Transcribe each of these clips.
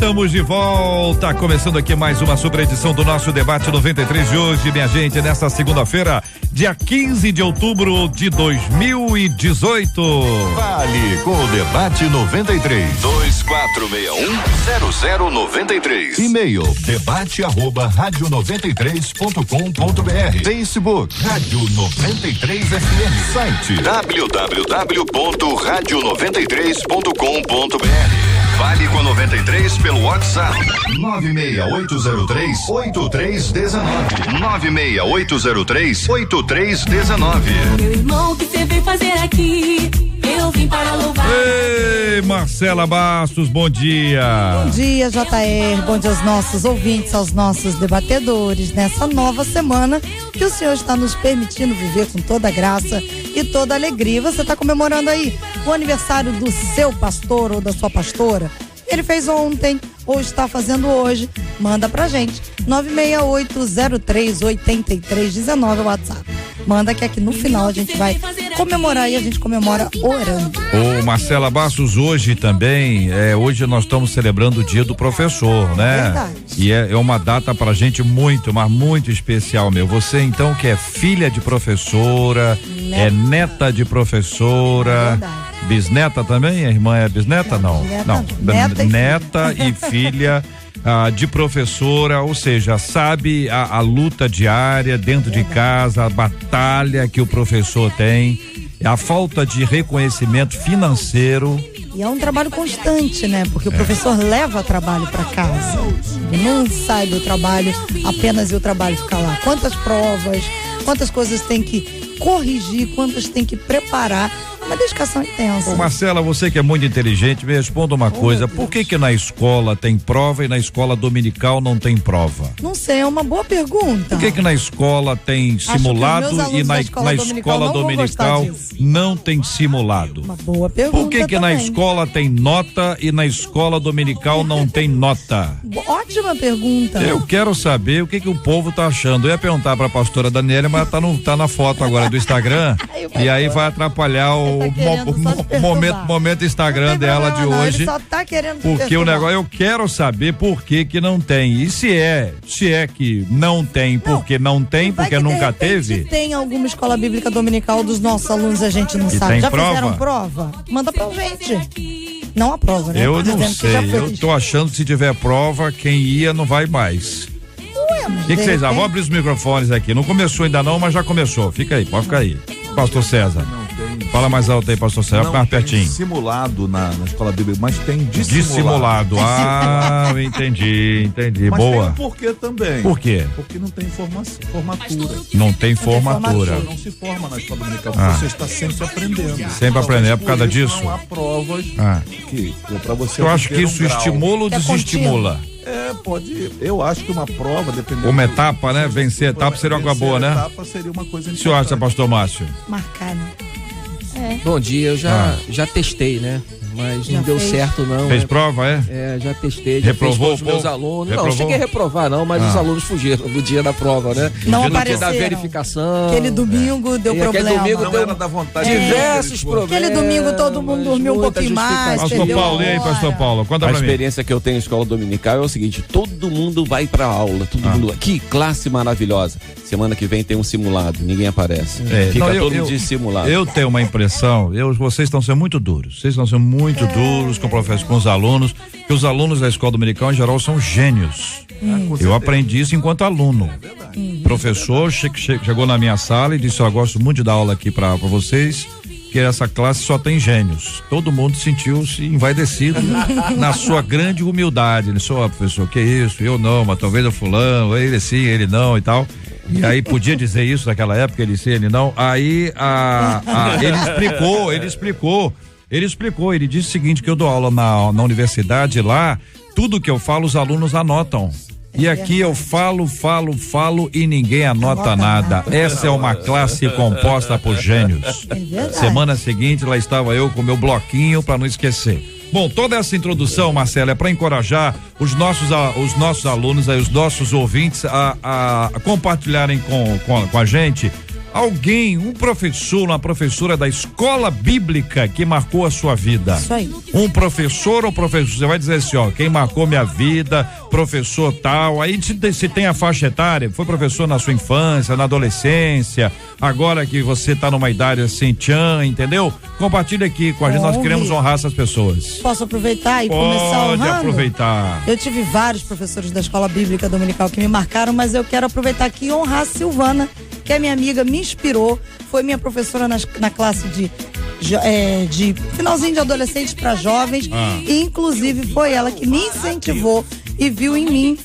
Estamos de volta, começando aqui mais uma super edição do nosso debate 93 de hoje, minha gente, nesta segunda-feira, dia 15 de outubro de 2018. Vale com o debate 93 2461-0093. E-mail debate@radio93.com.br. Facebook Rádio 93 FM. Site www.radio93.com.br. Vale com 93 pelo WhatsApp 96803-8319. 96803-8319. Meu irmão, o que você veio fazer aqui? Eu vim para louvar. Ei, Marcela Bastos, bom dia. Bom dia, JR. Bom dia aos nossos ouvintes, aos nossos debatedores, nessa nova semana que o Senhor está nos permitindo viver com toda a graça e toda a alegria. Você está comemorando aí o aniversário do seu pastor ou da sua pastora? Ele fez ontem ou está fazendo hoje? Manda pra gente. 968038319 é o WhatsApp. Manda que aqui no final a gente vai comemorar e a gente comemora orando. Ô Marcela Bastos, hoje também, hoje nós estamos celebrando o dia do professor, né? Verdade. E é uma data pra gente muito, mas muito especial, meu. Você então que é filha de professora, neta de professora. Verdade. Bisneta também? A irmã é bisneta? Não. Neta e filha de professora, ou seja, sabe a luta diária dentro de casa, a batalha que o professor tem, a falta de reconhecimento financeiro. E é um trabalho constante, né? Porque o professor leva trabalho para casa. Ele não sai do trabalho apenas e o trabalho ficar lá. Quantas provas, quantas coisas tem que corrigir, quantas tem que preparar. Uma dedicação intensa. Ô Marcela, você que é muito inteligente, me responda uma coisa, por que na escola tem prova e na escola dominical não tem prova? Não sei, é uma boa pergunta. Por que na escola tem simulado e na escola dominical não tem simulado? Uma boa pergunta. Por que na escola tem nota e na escola dominical não tem nota? Ótima pergunta. Eu quero saber o que o povo tá achando. Eu ia perguntar pra pastora Daniela, mas tá na foto agora do Instagram e aí vai atrapalhar o momento Instagram dela de hoje. Ele só tá querendo porque o negócio, eu quero saber por que não tem. E se é que não tem, porque não tem, porque nunca teve. Tem alguma escola bíblica dominical dos nossos alunos, a gente não sabe. Já fizeram prova? Manda pra gente. Não a prova, né? Eu não sei, eu tô achando que se tiver prova, quem ia não vai mais. O que vocês acham? Vou abrir os microfones aqui. Não começou ainda não, mas já começou. Fica aí, pode ficar aí. Pastor César. Fala mais alto aí, pastor César, mais pertinho. Simulado na escola bíblica, mas tem dissimulado. Ah, entendi. Mas boa. Tem um porquê também. Por quê? Porque não tem formatura. Não tem formatura. Não se forma na escola dominical, porque você está sempre aprendendo. Sempre aprendendo, é por causa disso? Não há provas que para você. Eu acho que isso estimula ou desestimula? Eu acho que uma prova, dependendo. Uma etapa, né? Vencer a etapa seria uma coisa boa, né? Etapa seria uma coisa importante. O senhor acha, pastor Márcio? Marcar, né? Bom dia, eu já testei, né? Mas não deu certo, não. Fez prova, já testei. Reprovou os meus alunos. Não cheguei a reprovar, não, mas os alunos fugiram do dia da prova, né? Não apareceram. Da verificação. Aquele domingo deu problema. Aquele domingo não era da vontade. Diversos problemas. Aquele domingo todo mundo dormiu um pouquinho mais. Pastor Paulo, e aí, pastor Paulo? Conta pra mim. A experiência que eu tenho em escola dominical é o seguinte: todo mundo vai pra aula, todo mundo. Que classe maravilhosa. Semana que vem tem um simulado, ninguém aparece. Fica todo dia simulado. Eu tenho uma impressão, vocês estão sendo muito duros. Vocês estão sendo muito duros com os alunos, que os alunos da escola dominical em geral são gênios. Eu aprendi isso enquanto aluno. Professor chegou na minha sala e disse: eu gosto muito de dar aula aqui pra vocês, que essa classe só tem gênios. Todo mundo sentiu-se envaidecido na sua grande humildade. Ele disse: professor, que isso? Eu não, mas talvez o fulano, ele sim, ele não e tal. E aí podia dizer isso naquela época, ele sim, ele não. Aí ele explicou, ele disse o seguinte, que eu dou aula na universidade lá, tudo que eu falo os alunos anotam. E aqui eu falo e ninguém anota nada. Essa é uma classe composta por gênios. Semana seguinte lá estava eu com meu bloquinho para não esquecer. Bom, toda essa introdução, Marcela, é para encorajar os nossos alunos, aí, os nossos ouvintes a compartilharem com a gente alguém, um professor, uma professora da escola bíblica que marcou a sua vida. Isso aí. Um professor ou professor, você vai dizer assim, ó, quem marcou minha vida, professor tal, aí se tem a faixa etária, foi professor na sua infância, na adolescência, agora que você tá numa idade assim, entendeu? Compartilha aqui com a gente, nós queremos honrar essas pessoas. Posso aproveitar e começar honrando? Pode aproveitar. Eu tive vários professores da escola bíblica dominical que me marcaram, mas eu quero aproveitar aqui e honrar a Silvana, que é minha amiga, me inspirou, foi minha professora na classe de finalzinho de adolescentes para jovens, e inclusive foi ela que me incentivou e viu em mim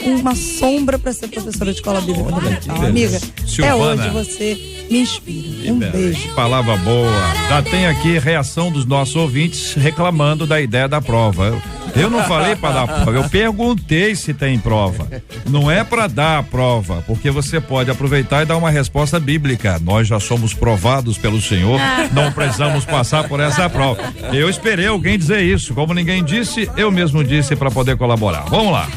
uma sombra para ser professora de escola bíblica dominical. Amiga, Silvana, até hoje você me inspira. Um beijo. Palavra boa. Já tem aqui reação dos nossos ouvintes reclamando da ideia da prova. Eu não falei para dar prova, eu perguntei se tem prova. Não é para dar a prova, porque você pode aproveitar e dar uma resposta bíblica. Nós já somos provados pelo Senhor, não precisamos passar por essa prova. Eu esperei alguém dizer isso, como ninguém disse, eu mesmo disse para poder colaborar. Vamos lá.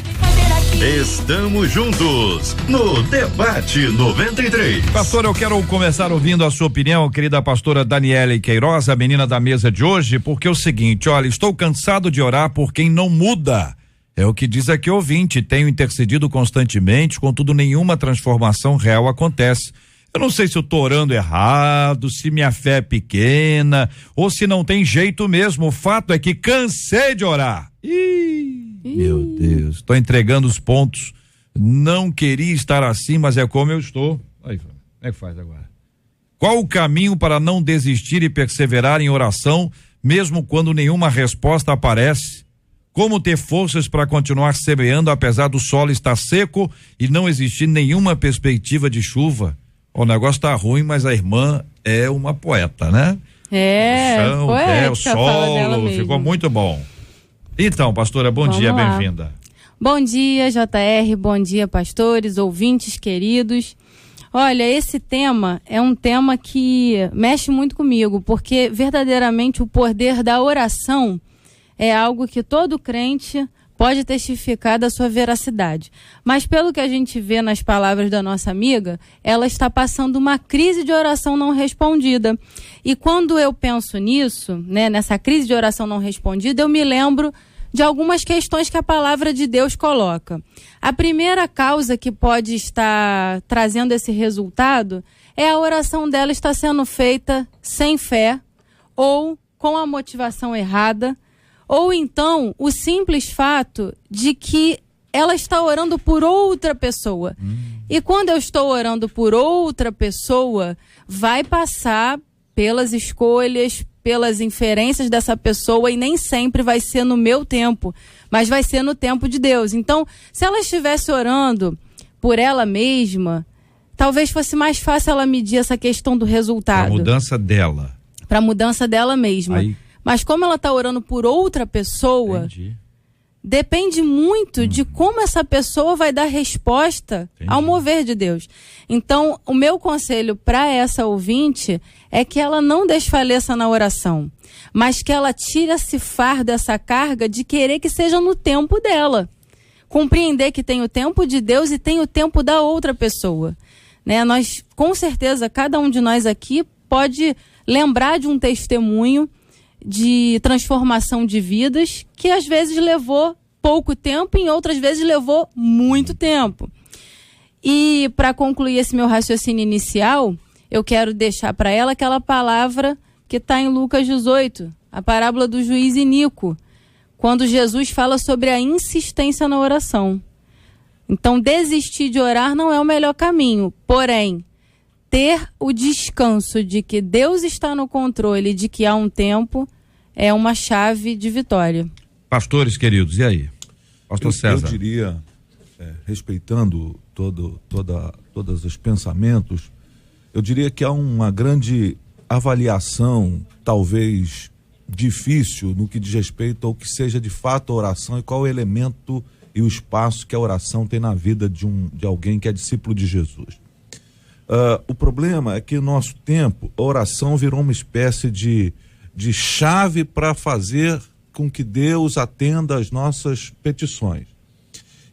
Estamos juntos no Debate 93. Pastor, eu quero começar ouvindo a sua opinião, querida pastora Daniele Queiroz, a menina da mesa de hoje, porque é o seguinte, olha, estou cansado de orar por quem não muda. É o que diz aqui o ouvinte, tenho intercedido constantemente, contudo nenhuma transformação real acontece. Eu não sei se eu tô orando errado, se minha fé é pequena, ou se não tem jeito mesmo, o fato é que cansei de orar. Meu Deus, estou entregando os pontos, não queria estar assim, mas é como eu estou. Aí, como é que faz agora? Qual o caminho para não desistir e perseverar em oração, mesmo quando nenhuma resposta aparece? Como ter forças para continuar semeando, apesar do solo estar seco e não existir nenhuma perspectiva de chuva? O negócio tá ruim, mas a irmã é uma poeta, né? O solo, ficou muito bom. Então, pastora, bom dia, bem-vinda. Bom dia, JR, bom dia, pastores, ouvintes queridos. Olha, esse tema é um tema que mexe muito comigo, porque verdadeiramente o poder da oração é algo que todo crente pode testificar da sua veracidade. Mas pelo que a gente vê nas palavras da nossa amiga, ela está passando uma crise de oração não respondida. E quando eu penso nisso, né, nessa crise de oração não respondida, eu me lembro de algumas questões que a palavra de Deus coloca. A primeira causa que pode estar trazendo esse resultado é a oração dela estar sendo feita sem fé ou com a motivação errada, ou então o simples fato de que ela está orando por outra pessoa. E quando eu estou orando por outra pessoa, vai passar pelas escolhas, pelas inferências dessa pessoa, e nem sempre vai ser no meu tempo, mas vai ser no tempo de Deus. Então, se ela estivesse orando por ela mesma, talvez fosse mais fácil ela medir essa questão do resultado. A mudança dela. Para a mudança dela mesma. Aí. Mas como ela está orando por outra pessoa, Entendi. Depende muito de como essa pessoa vai dar resposta ao mover de Deus. Então, o meu conselho para essa ouvinte é que ela não desfaleça na oração, mas que ela tire esse fardo, essa carga de querer que seja no tempo dela. Compreender que tem o tempo de Deus e tem o tempo da outra pessoa. Né? Nós, com certeza, cada um de nós aqui pode lembrar de um testemunho de transformação de vidas que às vezes levou pouco tempo e em outras vezes levou muito tempo. E para concluir esse meu raciocínio inicial, eu quero deixar para ela aquela palavra que está em Lucas 18, a parábola do juiz iníquo, quando Jesus fala sobre a insistência na oração. Então, desistir de orar não é o melhor caminho, porém, ter o descanso de que Deus está no controle, de que há um tempo, é uma chave de vitória. Pastores queridos, e aí? Pastor César. Eu diria, respeitando todos os pensamentos, eu diria que há uma grande avaliação, talvez difícil, no que diz respeito ao que seja de fato a oração e qual o elemento e o espaço que a oração tem na vida de alguém que é discípulo de Jesus. O problema é que no nosso tempo, a oração virou uma espécie de chave para fazer com que Deus atenda às nossas petições.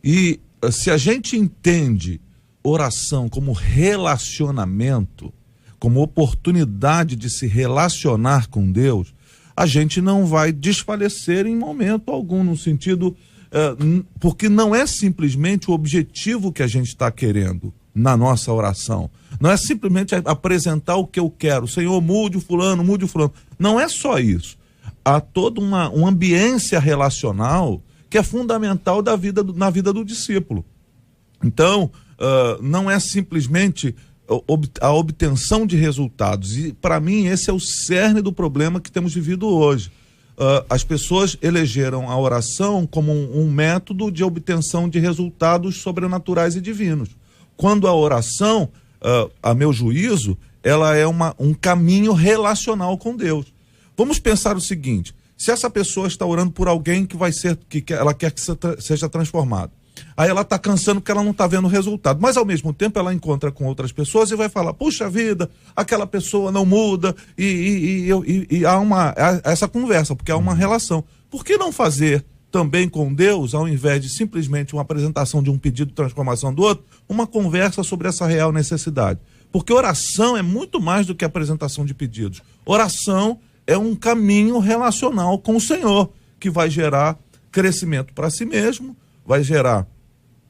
E se a gente entende oração como relacionamento, como oportunidade de se relacionar com Deus, a gente não vai desfalecer em momento algum, no sentido, porque não é simplesmente o objetivo que a gente está querendo na nossa oração. Não é simplesmente apresentar o que eu quero. Senhor, mude o fulano, mude o fulano. Não é só isso. Há toda uma ambiência relacional que é fundamental na vida do discípulo. Então, não é simplesmente a obtenção de resultados. E, para mim, esse é o cerne do problema que temos vivido hoje. As pessoas elegeram a oração como um método de obtenção de resultados sobrenaturais e divinos. Quando a oração, a meu juízo, ela é um caminho relacional com Deus. Vamos pensar o seguinte: se essa pessoa está orando por alguém que ela quer que seja transformado, aí ela está cansando porque ela não está vendo o resultado, mas ao mesmo tempo ela encontra com outras pessoas e vai falar, puxa vida, aquela pessoa não muda, e há essa conversa, porque há uma relação. Por que não fazer também com Deus, ao invés de simplesmente uma apresentação de um pedido de transformação do outro, uma conversa sobre essa real necessidade? Porque oração é muito mais do que apresentação de pedidos. Oração é um caminho relacional com o Senhor, que vai gerar crescimento para si mesmo, vai gerar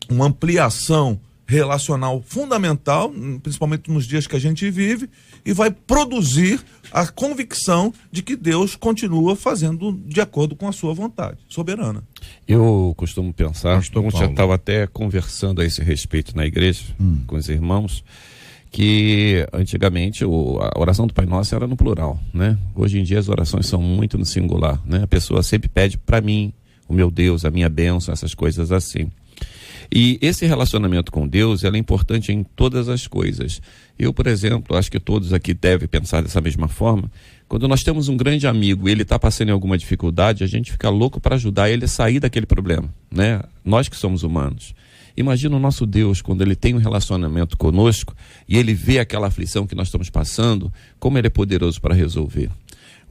uma ampliação relacional fundamental, principalmente nos dias que a gente vive, e vai produzir a convicção de que Deus continua fazendo de acordo com a sua vontade soberana. Eu costumo pensar, como já estava até conversando a esse respeito na igreja com os irmãos, que antigamente a oração do Pai Nosso era no plural, né? Hoje em dia as orações são muito no singular, né? A pessoa sempre pede para mim, o meu Deus, a minha bênção, essas coisas assim. E esse relacionamento com Deus, ela é importante em todas as coisas. Eu, por exemplo, acho que todos aqui devem pensar dessa mesma forma. Quando nós temos um grande amigo e ele está passando em alguma dificuldade, a gente fica louco para ajudar ele a sair daquele problema, né? Nós que somos humanos. Imagina o nosso Deus, quando ele tem um relacionamento conosco e ele vê aquela aflição que nós estamos passando, como ele é poderoso para resolver.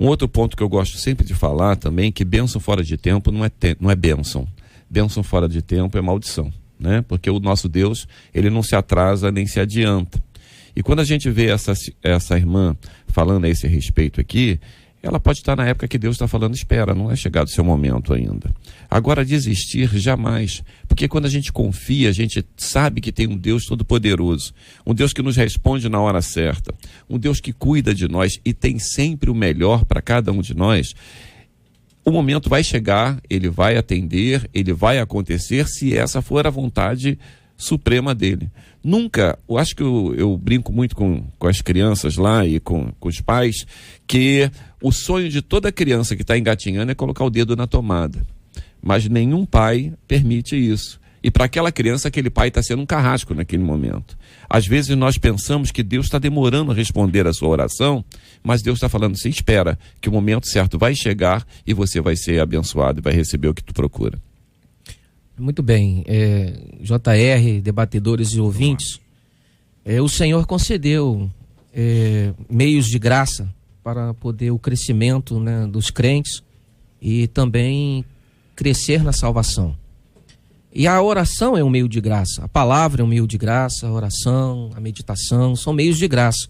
Um outro ponto que eu gosto sempre de falar também, que bênção fora de tempo não é bênção. Bênção fora de tempo é maldição, né? Porque o nosso Deus, ele não se atrasa nem se adianta. E quando a gente vê essa irmã falando a esse respeito aqui, ela pode estar na época que Deus está falando, espera, não é chegado o seu momento ainda. Agora, desistir jamais, porque quando a gente confia, a gente sabe que tem um Deus todo-poderoso, um Deus que nos responde na hora certa, um Deus que cuida de nós e tem sempre o melhor para cada um de nós. O momento vai chegar, ele vai atender, ele vai acontecer, se essa for a vontade suprema dele. Nunca, eu acho que eu brinco muito com as crianças lá e com os pais, que o sonho de toda criança que está engatinhando é colocar o dedo na tomada. Mas nenhum pai permite isso. E para aquela criança, aquele pai está sendo um carrasco naquele momento. Às vezes nós pensamos que Deus está demorando a responder a sua oração, mas Deus está falando assim, espera, que o momento certo vai chegar e você vai ser abençoado e vai receber o que tu procura. Muito bem, JR, debatedores e ouvintes, o Senhor concedeu meios de graça para poder o crescimento, né, dos crentes e também crescer na salvação. E a oração é um meio de graça, a palavra é um meio de graça, a oração, a meditação são meios de graça.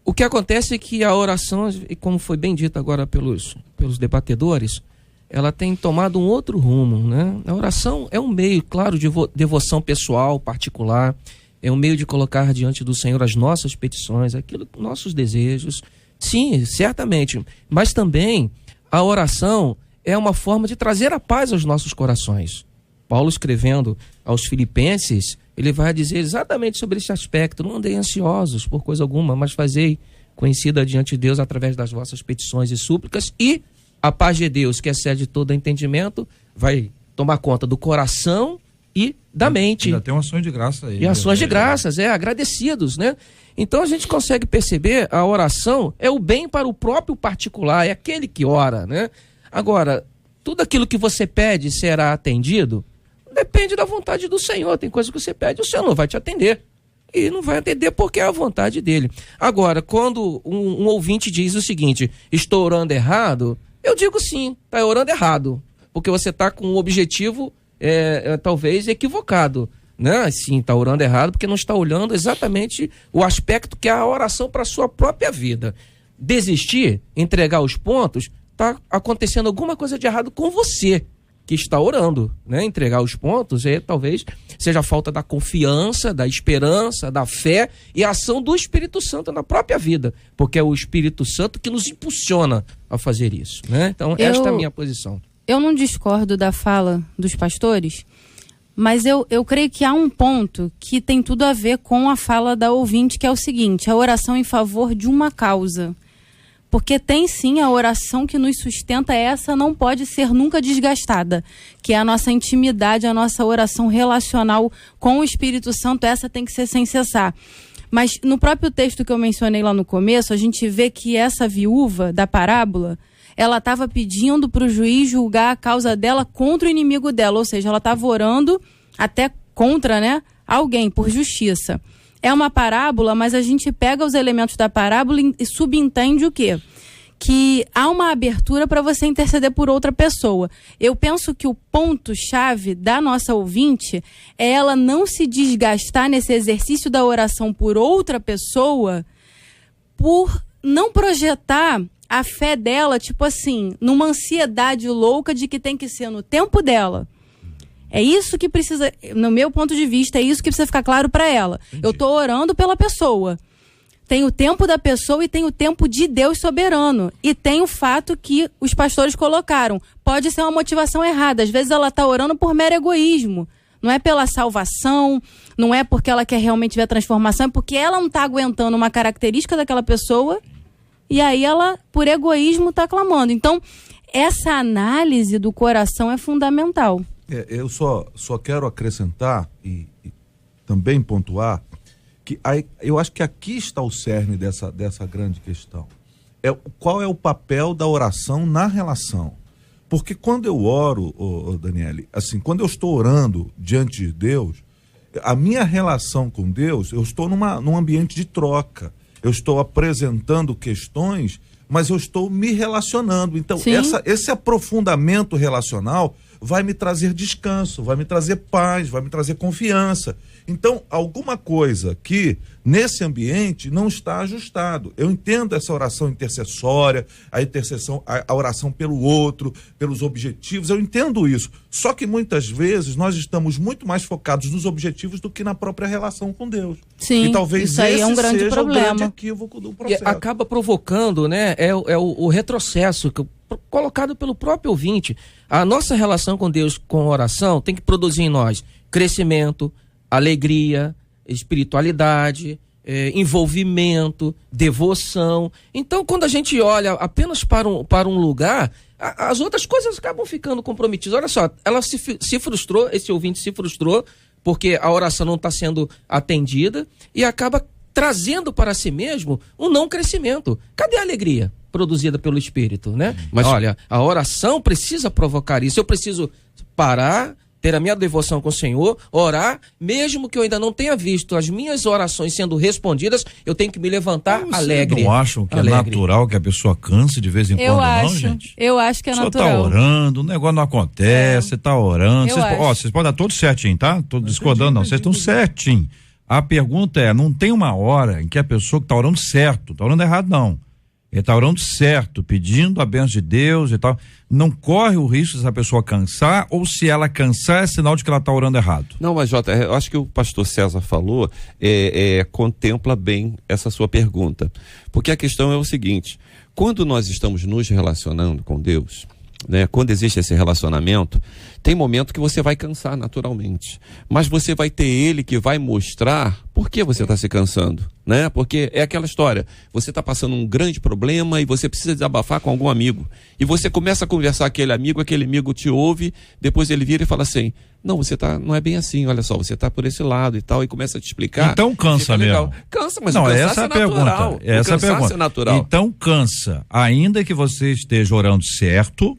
O que acontece é que a oração, como foi bem dito agora pelos debatedores, ela tem tomado um outro rumo, né? A oração é um meio, claro, de devoção pessoal, particular, é um meio de colocar diante do Senhor as nossas petições, nossos desejos, sim, certamente, mas também a oração é uma forma de trazer a paz aos nossos corações. Paulo, escrevendo aos Filipenses, ele vai dizer exatamente sobre esse aspecto, não andei ansiosos por coisa alguma, mas fazei conhecida diante de Deus através das vossas petições e súplicas, e a paz de Deus, que excede todo entendimento, vai tomar conta do coração e da mente. Ainda tem uma ação de graça aí. E ações de graças, agradecidos, né? Então a gente consegue perceber, a oração é o bem para o próprio particular, é aquele que ora, né? Agora, tudo aquilo que você pede será atendido? Depende da vontade do Senhor. Tem coisa que você pede, o Senhor não vai te atender. E não vai atender porque é a vontade dele. Agora, quando um ouvinte diz o seguinte, estou orando errado, eu digo sim, está orando errado. Porque você está com um objetivo, talvez, equivocado. né? Sim, está orando errado porque não está olhando exatamente o aspecto que é a oração para a sua própria vida. Desistir, entregar os pontos, está acontecendo alguma coisa de errado com você que está orando, né? Entregar os pontos talvez seja a falta da confiança, da esperança, da fé e a ação do Espírito Santo na própria vida, porque é o Espírito Santo que nos impulsiona a fazer isso, né? Então, esta é a minha posição. Eu não discordo da fala dos pastores, mas eu creio que há um ponto que tem tudo a ver com a fala da ouvinte, que é o seguinte: a oração em favor de uma causa. Porque tem sim a oração que nos sustenta, essa não pode ser nunca desgastada, que é a nossa intimidade, a nossa oração relacional com o Espírito Santo, essa tem que ser sem cessar. Mas no próprio texto que eu mencionei lá no começo, a gente vê que essa viúva da parábola, ela estava pedindo para o juiz julgar a causa dela contra o inimigo dela, ou seja, ela estava orando até contra, né, alguém, por justiça. É uma parábola, mas a gente pega os elementos da parábola e subentende o quê? Que há uma abertura para você interceder por outra pessoa. Eu penso que o ponto-chave da nossa ouvinte é ela não se desgastar nesse exercício da oração por outra pessoa, por não projetar a fé dela, tipo assim, numa ansiedade louca de que tem que ser no tempo dela. É isso que precisa, no meu ponto de vista, é isso que precisa ficar claro para ela. Entendi. Eu estou orando pela pessoa. Tem o tempo da pessoa e tem o tempo de Deus soberano. E tem o fato que os pastores colocaram. Pode ser uma motivação errada. Às vezes ela está orando por mero egoísmo. Não é pela salvação, não é porque ela quer realmente ver a transformação, é porque ela não está aguentando uma característica daquela pessoa e aí ela, por egoísmo, está clamando. Então, essa análise do coração é fundamental. Eu só quero acrescentar e também pontuar que eu acho que aqui está o cerne dessa grande questão. Qual é o papel da oração na relação? Porque quando eu oro, Daniele, assim, quando eu estou orando diante de Deus, a minha relação com Deus, eu estou num ambiente de troca. Eu estou apresentando questões, mas eu estou me relacionando. Então, esse aprofundamento relacional vai me trazer descanso, vai me trazer paz, vai me trazer confiança. Então, alguma coisa que nesse ambiente não está ajustado. Eu entendo essa oração intercessória, a oração pelo outro, pelos objetivos, eu entendo isso. Só que muitas vezes nós estamos muito mais focados nos objetivos do que na própria relação com Deus. Sim, e talvez isso aí esse é um grande seja problema. o grande equívoco do processo. E acaba provocando, né, o retrocesso colocado pelo próprio ouvinte. A nossa relação com Deus, com oração, tem que produzir em nós crescimento, alegria, espiritualidade, envolvimento, devoção. Então, quando a gente olha apenas para um lugar, as outras coisas acabam ficando comprometidas. Olha só, ela se frustrou, esse ouvinte se frustrou, porque a oração não está sendo atendida e acaba trazendo para si mesmo um não crescimento. Cadê a alegria produzida pelo Espírito, né? Mas olha, a oração precisa provocar isso. Eu preciso parar, ter a minha devoção com o Senhor, orar, mesmo que eu ainda não tenha visto as minhas orações sendo respondidas, eu tenho que me levantar alegre. Não acham que alegre. É natural que a pessoa canse de vez em quando, não, gente? Eu acho que é natural. Você tá orando, o negócio não acontece, você tá orando. Vocês podem dar todos certinho, tá? Tô discordando, não. Vocês estão certinho. A pergunta é, não tem uma hora em que a pessoa que tá orando certo, tá orando errado, não. Ele está orando certo, pedindo a bênção de Deus e tal. Não corre o risco dessa pessoa cansar, ou se ela cansar é sinal de que ela está orando errado? Não, mas Jota, eu acho que o pastor César falou, contempla bem essa sua pergunta. Porque a questão é o seguinte, quando nós estamos nos relacionando com Deus, né, quando existe esse relacionamento, tem momento que você vai cansar naturalmente, mas você vai ter Ele que vai mostrar por que você está se cansando, né? Porque é aquela história, você está passando um grande problema e você precisa desabafar com algum amigo, e você começa a conversar com aquele amigo te ouve, depois ele vira e fala assim, não, não é bem assim, olha só, você está por esse lado e tal, e começa a te explicar. Então cansa mesmo. Cansa, mas não, o essa é a natural. Pergunta. Essa é a pergunta. É natural. Então cansa, ainda que você esteja orando certo,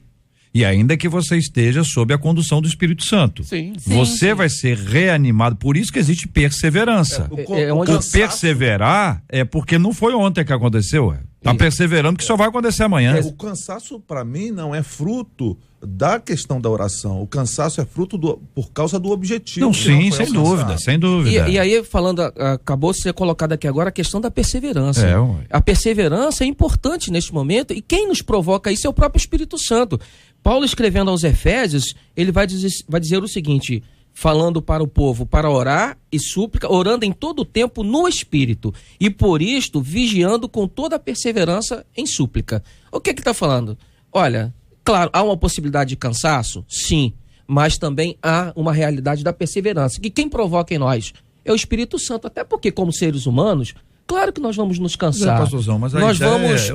e ainda que você esteja sob a condução do Espírito Santo. Sim. Você vai ser reanimado, por isso que existe perseverança. O perseverar é porque não foi ontem que aconteceu, Tá perseverando, que só vai acontecer amanhã. O cansaço, para mim, não é fruto da questão da oração. O cansaço é fruto por causa do objetivo. Não, sim, sem dúvida, sem dúvida. E aí, falando, acabou de ser colocado aqui agora a questão da perseverança. Ué. A perseverança é importante neste momento, e quem nos provoca isso é o próprio Espírito Santo. Paulo, escrevendo aos Efésios, ele vai dizer o seguinte, falando para o povo, para orar e súplica, orando em todo o tempo no Espírito, e por isto vigiando com toda a perseverança em súplica. O que está falando? Olha, claro, há uma possibilidade de cansaço? Sim, mas também há uma realidade da perseverança, que quem provoca em nós é o Espírito Santo, até porque como seres humanos, claro que nós vamos nos cansar, mas nós vamos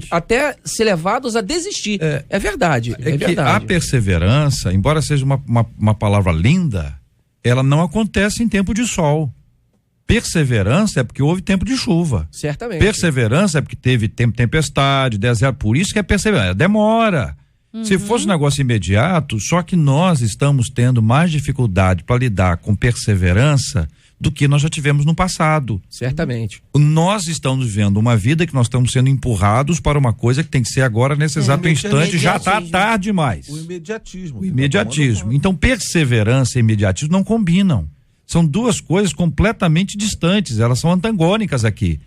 até ser levados a desistir, é verdade. É que a perseverança, embora seja uma palavra linda, ela não acontece em tempo de sol. Perseverança é porque houve tempo de chuva. Certamente. Perseverança é porque teve tempo de tempestade, deserto, por isso que é perseverança, demora. Se fosse um negócio imediato, só que nós estamos tendo mais dificuldade para lidar com perseverança do que nós já tivemos no passado. Certamente. Nós estamos vivendo uma vida que nós estamos sendo empurrados para uma coisa que tem que ser agora, nesse exato instante, já está tarde demais. O imediatismo. Então, perseverança e imediatismo não combinam. São duas coisas completamente distantes, elas são antagônicas aqui.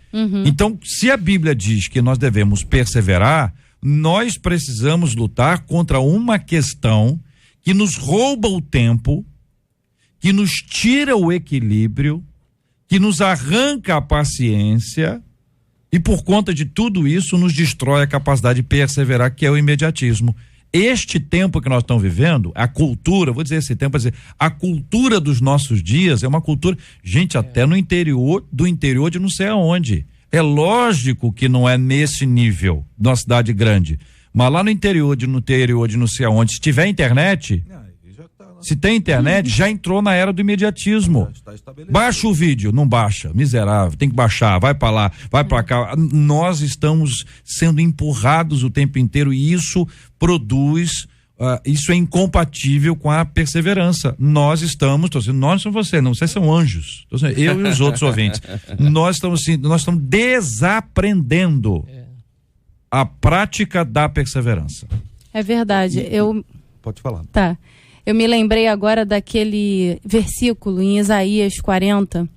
Então, se a Bíblia diz que nós devemos perseverar, nós precisamos lutar contra uma questão que nos rouba o tempo, que nos tira o equilíbrio, que nos arranca a paciência e por conta de tudo isso nos destrói a capacidade de perseverar, que é o imediatismo. Este tempo que nós estamos vivendo, a cultura, vou dizer esse tempo, a cultura dos nossos dias é uma cultura, gente, até no interior, do interior de não sei aonde. É lógico que não é nesse nível, numa cidade grande, mas lá no interior de não sei aonde, se tiver internet, se tem internet, já entrou na era do imediatismo. Baixa o vídeo, não baixa, miserável, tem que baixar, vai para lá, vai para cá. Nós estamos sendo empurrados o tempo inteiro e isso produz, isso é incompatível com a perseverança. Nós estamos, nós são você, não, vocês são anjos, eu e os outros ouvintes. Nós estamos desaprendendo a prática da perseverança. É verdade, Pode falar. Tá. Eu me lembrei agora daquele versículo em Isaías 40,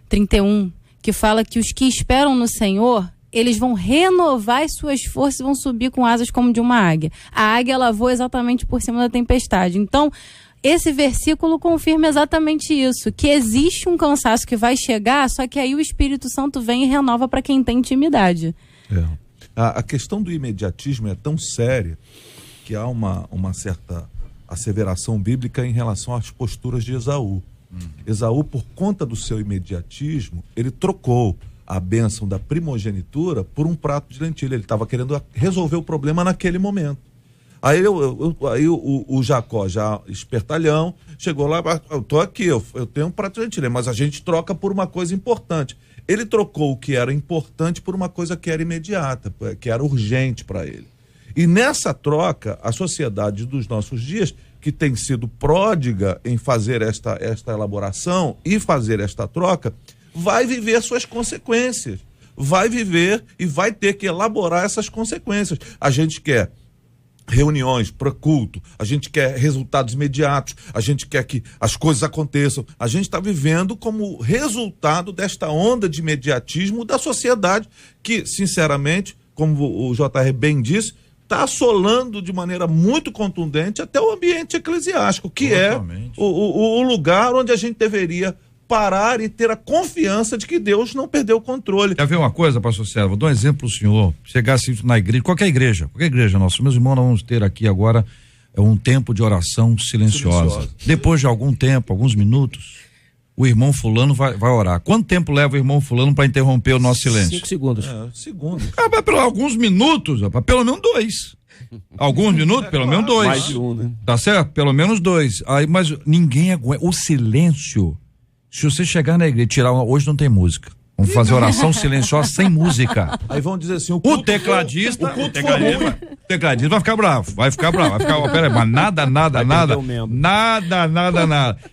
31, que fala que os que esperam no Senhor, eles vão renovar as suas forças e vão subir com asas como de uma águia. A águia, ela voa exatamente por cima da tempestade. Então, esse versículo confirma exatamente isso, que existe um cansaço que vai chegar, só que aí o Espírito Santo vem e renova para quem tem intimidade. A questão do imediatismo é tão séria que há uma certa asseveração bíblica em relação às posturas de Esaú. Esaú, por conta do seu imediatismo, ele trocou a bênção da primogenitura por um prato de lentilha. Ele estava querendo resolver o problema naquele momento. Aí o Jacó, já espertalhão, chegou lá, eu tô aqui, eu tenho um prato de lentilha, mas a gente troca por uma coisa importante. Ele trocou o que era importante por uma coisa que era imediata, que era urgente para ele. E nessa troca, a sociedade dos nossos dias, que tem sido pródiga em fazer esta elaboração e fazer esta troca, vai viver suas consequências. Vai viver e vai ter que elaborar essas consequências. A gente quer reuniões para culto, a gente quer resultados imediatos, a gente quer que as coisas aconteçam. A gente está vivendo como resultado desta onda de imediatismo da sociedade que, sinceramente, como o JR bem disse, está assolando de maneira muito contundente até o ambiente eclesiástico, que totalmente. É o lugar onde a gente deveria parar e ter a confiança de que Deus não perdeu o controle. Quer ver uma coisa, pastor César? Vou dar um exemplo pro senhor. Chegasse na igreja, qualquer igreja nossa, meus irmãos, nós vamos ter aqui agora um tempo de oração silenciosa. Depois de algum tempo, alguns minutos, o irmão fulano vai orar. Quanto tempo leva o irmão fulano para interromper o nosso silêncio? 5 segundos. Segundos. Alguns minutos, pelo menos 2. Alguns minutos, pelo menos 2. Mais de um, né? Tá certo? Pelo menos 2. Aí, mas ninguém aguenta. O silêncio, se você chegar na igreja e tirar hoje não tem música. Vamos fazer oração silenciosa sem música. Aí vão dizer assim, o tecladista vai ficar bravo, peraí, mas nada.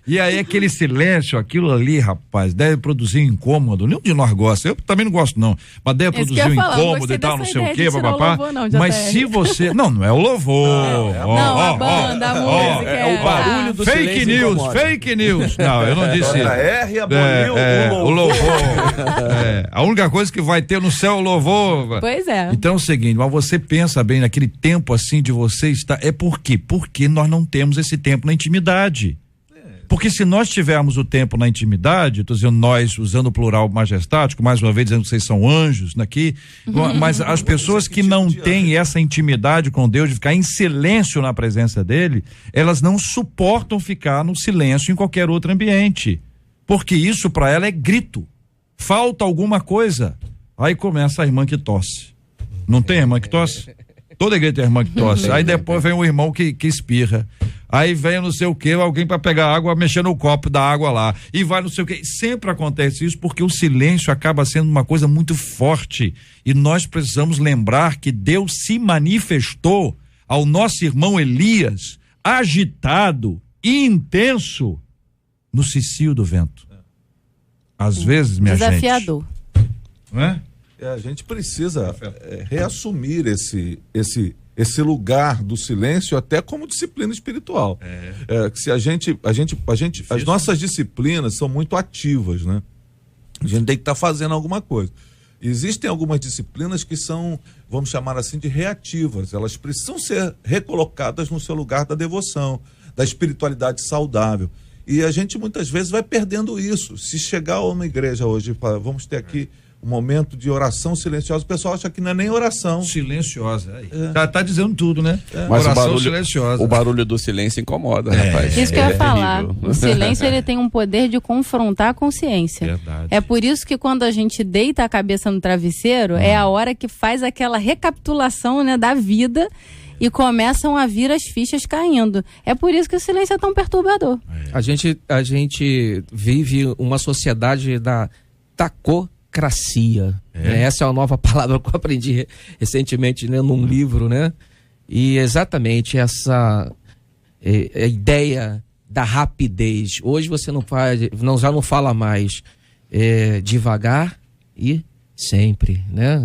E aí aquele silêncio, aquilo ali, rapaz, deve produzir incômodo, nenhum de nós gosta, eu também não gosto não, mas deve produzir um incômodo e tal, não sei o quê, papapá, mas se você, não é o louvor, a banda, a música, é o barulho do fake news, não, eu não disse o louvor. A única coisa que vai ter no céu é o louvor. Pois é. Então é o seguinte, mas você pensa bem naquele tempo assim de você estar, por quê? Porque nós não temos esse tempo na intimidade. Porque se nós tivermos o tempo na intimidade, estou dizendo nós, usando o plural majestático, mais uma vez dizendo que vocês são anjos aqui, mas as pessoas que não têm essa intimidade com Deus, de ficar em silêncio na presença dele, elas não suportam ficar no silêncio em qualquer outro ambiente. Porque isso para ela é grito. Falta alguma coisa. Aí começa a irmã que tosse. Não tem irmã que tosse? Toda igreja tem irmã que tosse. Aí depois vem o irmão que espirra. Aí vem não sei o que, alguém para pegar água, mexer no copo da água lá. E vai não sei o que. Sempre acontece isso porque o silêncio acaba sendo uma coisa muito forte. E nós precisamos lembrar que Deus se manifestou ao nosso irmão Elias, agitado e intenso, no cicio do vento. Às vezes, minha desafiador. Gente. Não é? A gente precisa reassumir esse lugar do silêncio até como disciplina espiritual. Se as nossas disciplinas são muito ativas, né? A gente tem que estar fazendo alguma coisa. Existem algumas disciplinas que são, vamos chamar assim, de reativas. Elas precisam ser recolocadas no seu lugar da devoção, da espiritualidade saudável. E a gente muitas vezes vai perdendo isso. Se chegar a uma igreja hoje, vamos ter aqui um momento de oração silenciosa, o pessoal acha que não é nem oração. Silenciosa. Tá dizendo tudo, né? Mas oração silenciosa. O barulho do silêncio incomoda, rapaz. Isso que eu ia falar. O silêncio, ele tem um poder de confrontar a consciência. Verdade. É por isso que quando a gente deita a cabeça no travesseiro, é a hora que faz aquela recapitulação, né, da vida. E começam a vir as fichas caindo. É por isso que o silêncio é tão perturbador. A gente vive uma sociedade da tacocracia. Essa é uma nova palavra que eu aprendi recentemente, né, num livro, né? E exatamente essa ideia da rapidez. Hoje você já não fala mais devagar e sempre, né?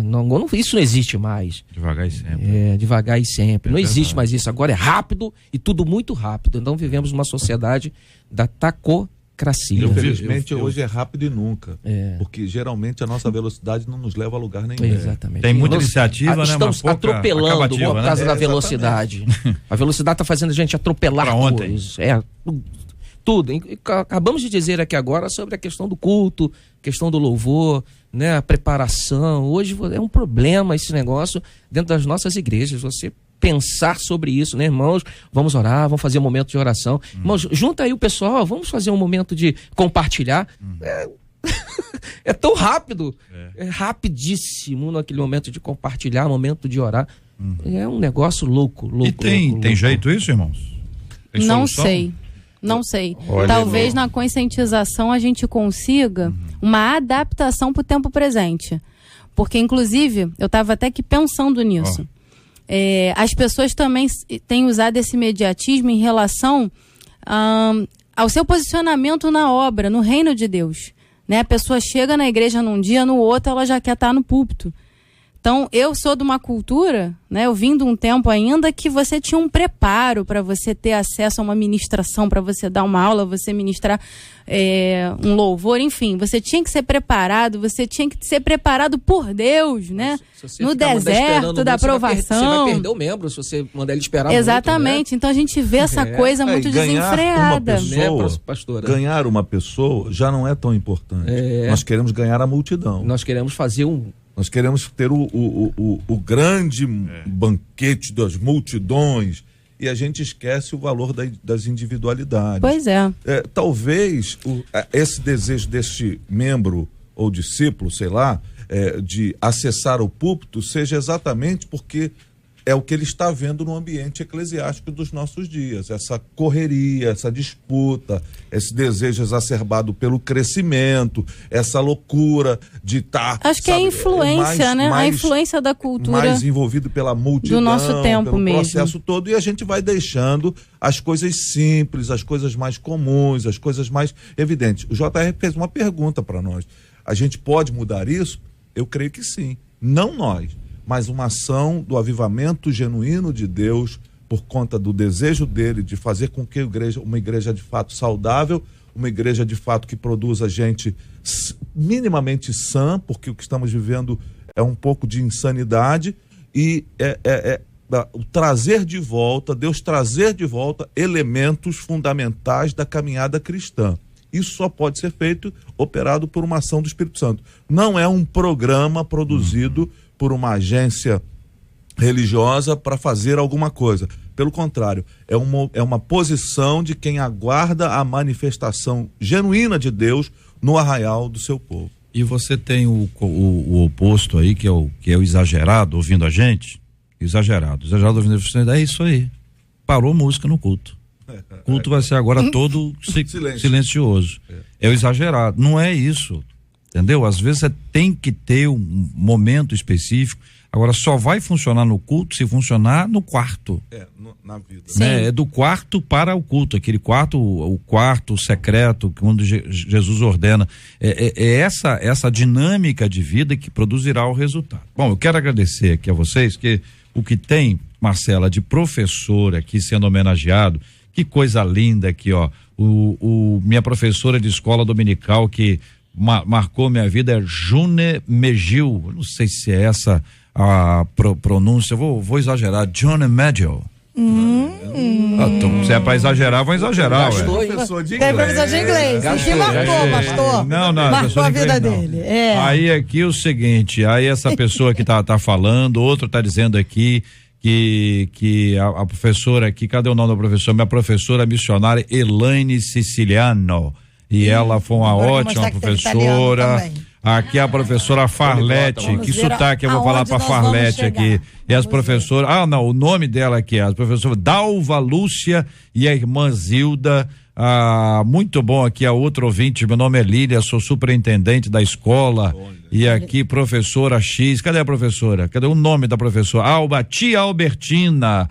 Isso não existe mais. Devagar e sempre. Devagar e sempre. Não existe mais isso. Agora é rápido e tudo muito rápido. Então vivemos numa sociedade da tacocracia. Infelizmente hoje é rápido e nunca. Porque geralmente a nossa velocidade não nos leva a lugar nenhum. Exatamente. Tem muita iniciativa, né? Estamos atropelando por causa da velocidade. A velocidade está fazendo a gente atropelar coisas. Tudo. Acabamos de dizer aqui agora sobre a questão do culto, questão do louvor, né, a preparação. Hoje é um problema esse negócio dentro das nossas igrejas. Você pensar sobre isso, né, irmãos? Vamos orar, vamos fazer um momento de oração. Irmãos, junta aí o pessoal, vamos fazer um momento de compartilhar. É tão rápido, é rapidíssimo naquele momento de compartilhar, momento de orar. É um negócio louco. E tem jeito isso, irmãos? Não sei. Não sei. Olha, talvez na conscientização a gente consiga uma adaptação para o tempo presente. Porque, inclusive, eu estava até aqui pensando nisso. As pessoas também têm usado esse imediatismo em relação ao seu posicionamento na obra, no reino de Deus. Né? A pessoa chega na igreja num dia, no outro ela já quer estar no púlpito. Então, eu sou de uma cultura, né, eu vim de um tempo ainda que você tinha um preparo para você ter acesso a uma ministração, para você dar uma aula, você ministrar um louvor, enfim, você tinha que ser preparado, você tinha que ser preparado por Deus, né? No deserto da aprovação. Você vai perder o membro se você mandar ele esperar Exatamente, muito, né? Então a gente vê essa coisa muito desenfreada. Ganhar uma pessoa já não é tão importante. Nós queremos ganhar a multidão. Nós queremos fazer Nós queremos ter o grande banquete das multidões e a gente esquece o valor das individualidades. Pois é. Talvez esse desejo deste membro ou discípulo, sei lá, de acessar o púlpito seja exatamente porque é o que ele está vendo no ambiente eclesiástico dos nossos dias. Essa correria, essa disputa, esse desejo exacerbado pelo crescimento, essa loucura de estar... Acho que é a influência, né? A influência da cultura. Mais envolvido pela multidão, do nosso tempo pelo mesmo. processo todo, e a gente vai deixando as coisas simples, as coisas mais comuns, as coisas mais evidentes. O JR fez uma pergunta para nós. A gente pode mudar isso? Eu creio que sim. Não nós, mas uma ação do avivamento genuíno de Deus, por conta do desejo dele de fazer com que uma igreja de fato saudável, uma igreja de fato que produza gente minimamente sã, porque o que estamos vivendo é um pouco de insanidade, e o trazer de volta, Deus trazer de volta elementos fundamentais da caminhada cristã. Isso só pode ser feito, operado por uma ação do Espírito Santo. Não é um programa produzido por uma agência religiosa para fazer alguma coisa. Pelo contrário, é uma posição de quem aguarda a manifestação genuína de Deus no arraial do seu povo. E você tem o oposto aí, que é o exagerado, ouvindo a gente. Exagerado ouvindo a gente, é isso aí. Parou música no culto. O culto vai ser agora todo silencioso. É o exagerado. Não é isso. Entendeu? Às vezes você tem que ter um momento específico. Agora, só vai funcionar no culto se funcionar no quarto. Na vida. Né? É do quarto para o culto. Aquele quarto, o quarto secreto, quando Jesus ordena. É essa dinâmica de vida que produzirá o resultado. Bom, eu quero agradecer aqui a vocês, que o que tem, Marcela, de professor aqui sendo homenageado, que coisa linda aqui, ó. Minha professora de escola dominical que marcou minha vida é June Megil. Eu não sei se é essa a pronúncia, vou exagerar, June Megil. Então, se é pra exagerar, vou exagerar. Tem professor de inglês. O que marcou, pastor? Não, marcou a vida dele. Aí aqui o seguinte, aí essa pessoa que tá falando, outro tá dizendo aqui que a professora aqui, cadê o nome da professora? Minha professora missionária Elaine Siciliano, e ela foi uma ótima professora. Aqui a professora Farlete, que sotaque eu vou falar para Farlete aqui. E as professoras, o nome dela aqui é a professora Dalva Lúcia e a irmã Zilda. Muito bom aqui a outra ouvinte, meu nome é Lília, sou superintendente da escola. E aqui professora X, cadê a professora? Cadê o nome da professora? Tia Albertina.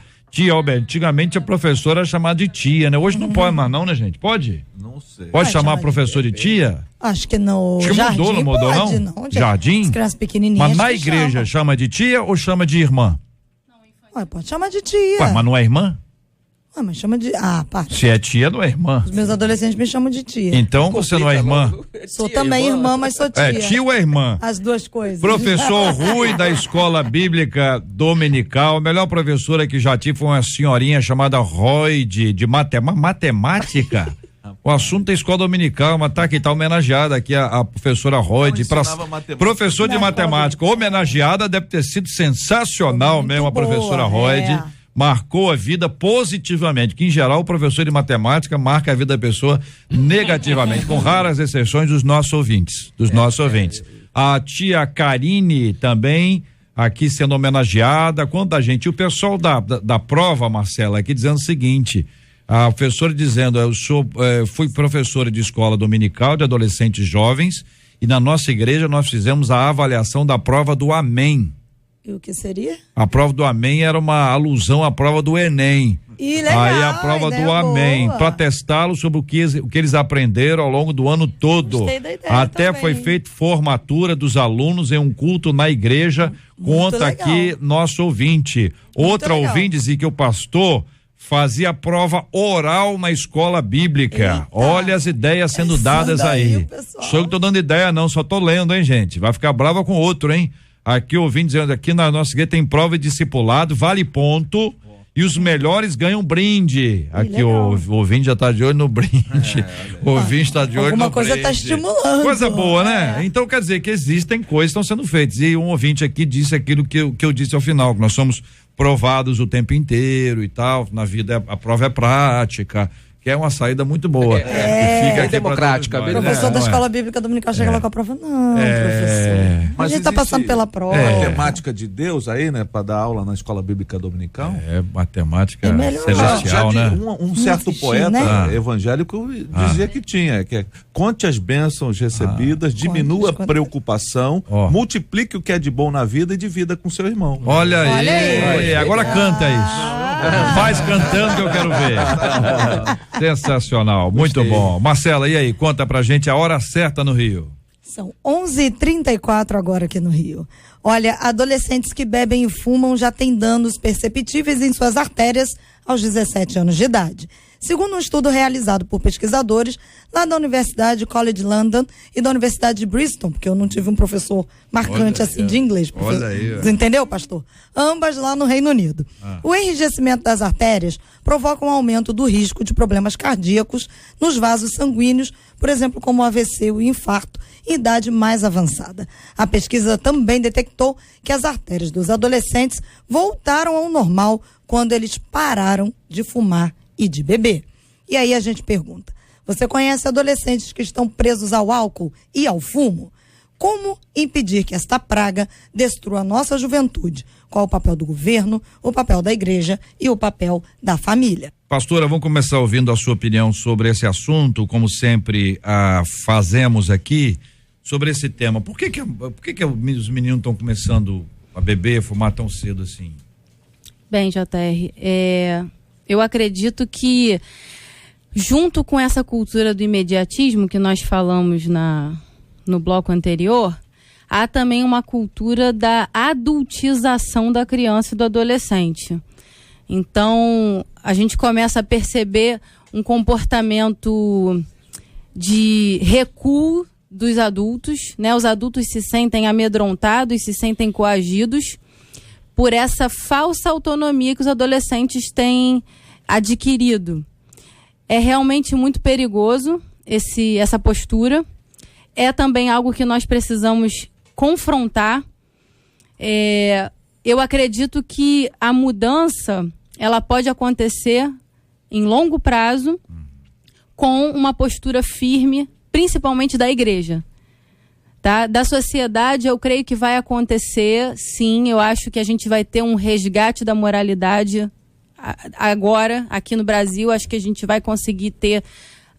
Antigamente a professora era chamada de tia, né? Hoje não pode mais não, né, gente? Pode? Não sei. Pode chamar a professora de tia? Acho que no Acho que jardim mudou, não mudou pode, não? Jardim? As crianças pequenininhas. Mas na igreja chama de tia ou chama de irmã? Pode chamar de tia. Ué, mas não é irmã? Mas chama de... para. Se é tia, não é irmã. Os meus adolescentes me chamam de tia. Então você não é irmã? Sou também irmã, mas sou tia. É tia ou é irmã? As duas coisas. Professor Rui da Escola Bíblica Dominical, a melhor professora que já tive foi uma senhorinha chamada Roy de matemática. O assunto é escola dominical, mas tá homenageada aqui a professora Roy, professor de matemática, homenageada, deve ter sido sensacional mesmo a professora Roy. Marcou a vida positivamente, que em geral o professor de matemática marca a vida da pessoa negativamente, com raras exceções dos nossos ouvintes, A tia Karine também aqui sendo homenageada, quanta gente, e o pessoal da prova, Marcela, aqui dizendo o seguinte, a professora dizendo, fui professora de escola dominical de adolescentes jovens, e na nossa igreja nós fizemos a avaliação da prova do Amém. E o que seria? A prova do Amém era uma alusão à prova do Enem. Legal, aí a prova do Amém, para testá-los sobre o que eles aprenderam ao longo do ano todo. Gostei da ideia Até também. foi feita formatura dos alunos em um culto na igreja. Conta aqui nosso ouvinte. Outra ouvinte dizia que o pastor fazia prova oral na escola bíblica. Eita. Olha as ideias sendo dadas aí. Só que tô dando ideia não, só tô lendo, hein, gente? Vai ficar brava com outro, hein? Aqui ouvindo dizendo, aqui na nossa igreja tem prova de discipulado, vale ponto, e os melhores ganham brinde. Aqui o ouvinte já tá de olho no brinde. O ouvinte tá de olho no brinde. Alguma coisa tá estimulando. Coisa boa, né? Então quer dizer que existem coisas que estão sendo feitas. E um ouvinte aqui disse aquilo que eu disse ao final, que nós somos provados o tempo inteiro e tal, na vida a prova é prática, que é uma saída muito boa. Que fica aqui democrática. pra O todos nós, professor da não é? escola bíblica dominical chega lá com a prova. Não, professor. Mas A gente tá existe passando pela prova. matemática de Deus aí, né? Para dar aula na escola bíblica dominical. É matemática É melhor. celestial, Já né? um certo assistir, poeta né? evangélico dizia que tinha, que é conte as bênçãos recebidas, diminua a preocupação, Ó. multiplique o que é de bom na vida e divida com seu irmão. Olha aí, Olha aí. agora canta isso. Faz cantando que eu quero ver. Sensacional, muito bom. Marcela, e aí, conta pra gente a hora certa no Rio. São 11h34 agora aqui no Rio. Olha, adolescentes que bebem e fumam já têm danos perceptíveis em suas artérias aos 17 anos de idade. Segundo um estudo realizado por pesquisadores lá da Universidade College London e da Universidade de Bristol, porque eu não tive um professor marcante Olha assim aí, de inglês. olha aí, Você entendeu, pastor? Ambas lá no Reino Unido. O enrijecimento das artérias provoca um aumento do risco de problemas cardíacos nos vasos sanguíneos, por exemplo, como o AVC e o infarto, em idade mais avançada. A pesquisa também detectou que as artérias dos adolescentes voltaram ao normal quando eles pararam de fumar e de beber. E aí a gente pergunta, você conhece adolescentes que estão presos ao álcool e ao fumo? Como impedir que esta praga destrua a nossa juventude? Qual o papel do governo, o papel da igreja e o papel da família? Pastora, vamos começar ouvindo a sua opinião sobre esse assunto, como sempre fazemos aqui, sobre esse tema. Por que os meninos estão começando a beber, fumar tão cedo assim? Bem, JR, eu acredito que junto com essa cultura do imediatismo que nós falamos no bloco anterior, há também uma cultura da adultização da criança e do adolescente. Então, a gente começa a perceber um comportamento de recuo dos adultos, né? Os adultos se sentem amedrontados, se sentem coagidos por essa falsa autonomia que os adolescentes têm adquirido. É realmente muito perigoso essa postura. É também algo que nós precisamos confrontar. Eu acredito que a mudança ela pode acontecer em longo prazo com uma postura firme, principalmente da igreja. Tá? Da sociedade, eu creio que vai acontecer, sim. Eu acho que a gente vai ter um resgate da moralidade agora, aqui no Brasil. Acho que a gente vai conseguir ter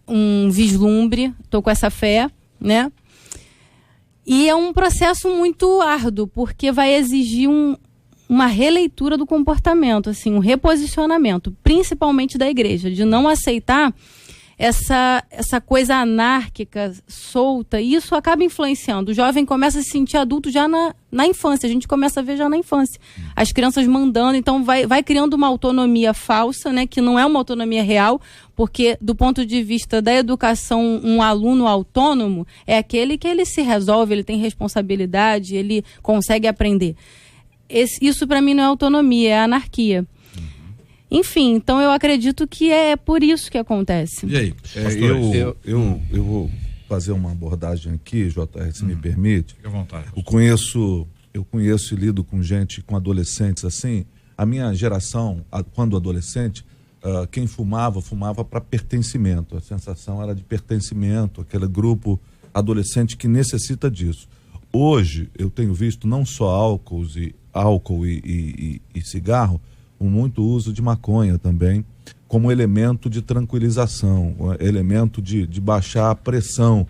um vislumbre. Estou com essa fé, né? E é um processo muito árduo, porque vai exigir uma releitura do comportamento, assim, um reposicionamento, principalmente da igreja, de não aceitar essa coisa anárquica, solta, e isso acaba influenciando. O jovem começa a se sentir adulto já na infância, a gente começa a ver já na infância. As crianças mandando, então vai criando uma autonomia falsa, né, que não é uma autonomia real, porque do ponto de vista da educação, um aluno autônomo é aquele que ele se resolve, ele tem responsabilidade, ele consegue aprender. Isso para mim não é autonomia, é anarquia. Enfim, então eu acredito que é por isso que acontece. E aí? Eu vou fazer uma abordagem aqui, JR, se me permite. Fique à vontade. Eu conheço e lido com gente, com adolescentes assim. A minha geração, quando adolescente, quem fumava para pertencimento. A sensação era de pertencimento, aquele grupo adolescente que necessita disso. Hoje, eu tenho visto não só álcool e cigarro, com muito uso de maconha também, como elemento de tranquilização, elemento de baixar a pressão.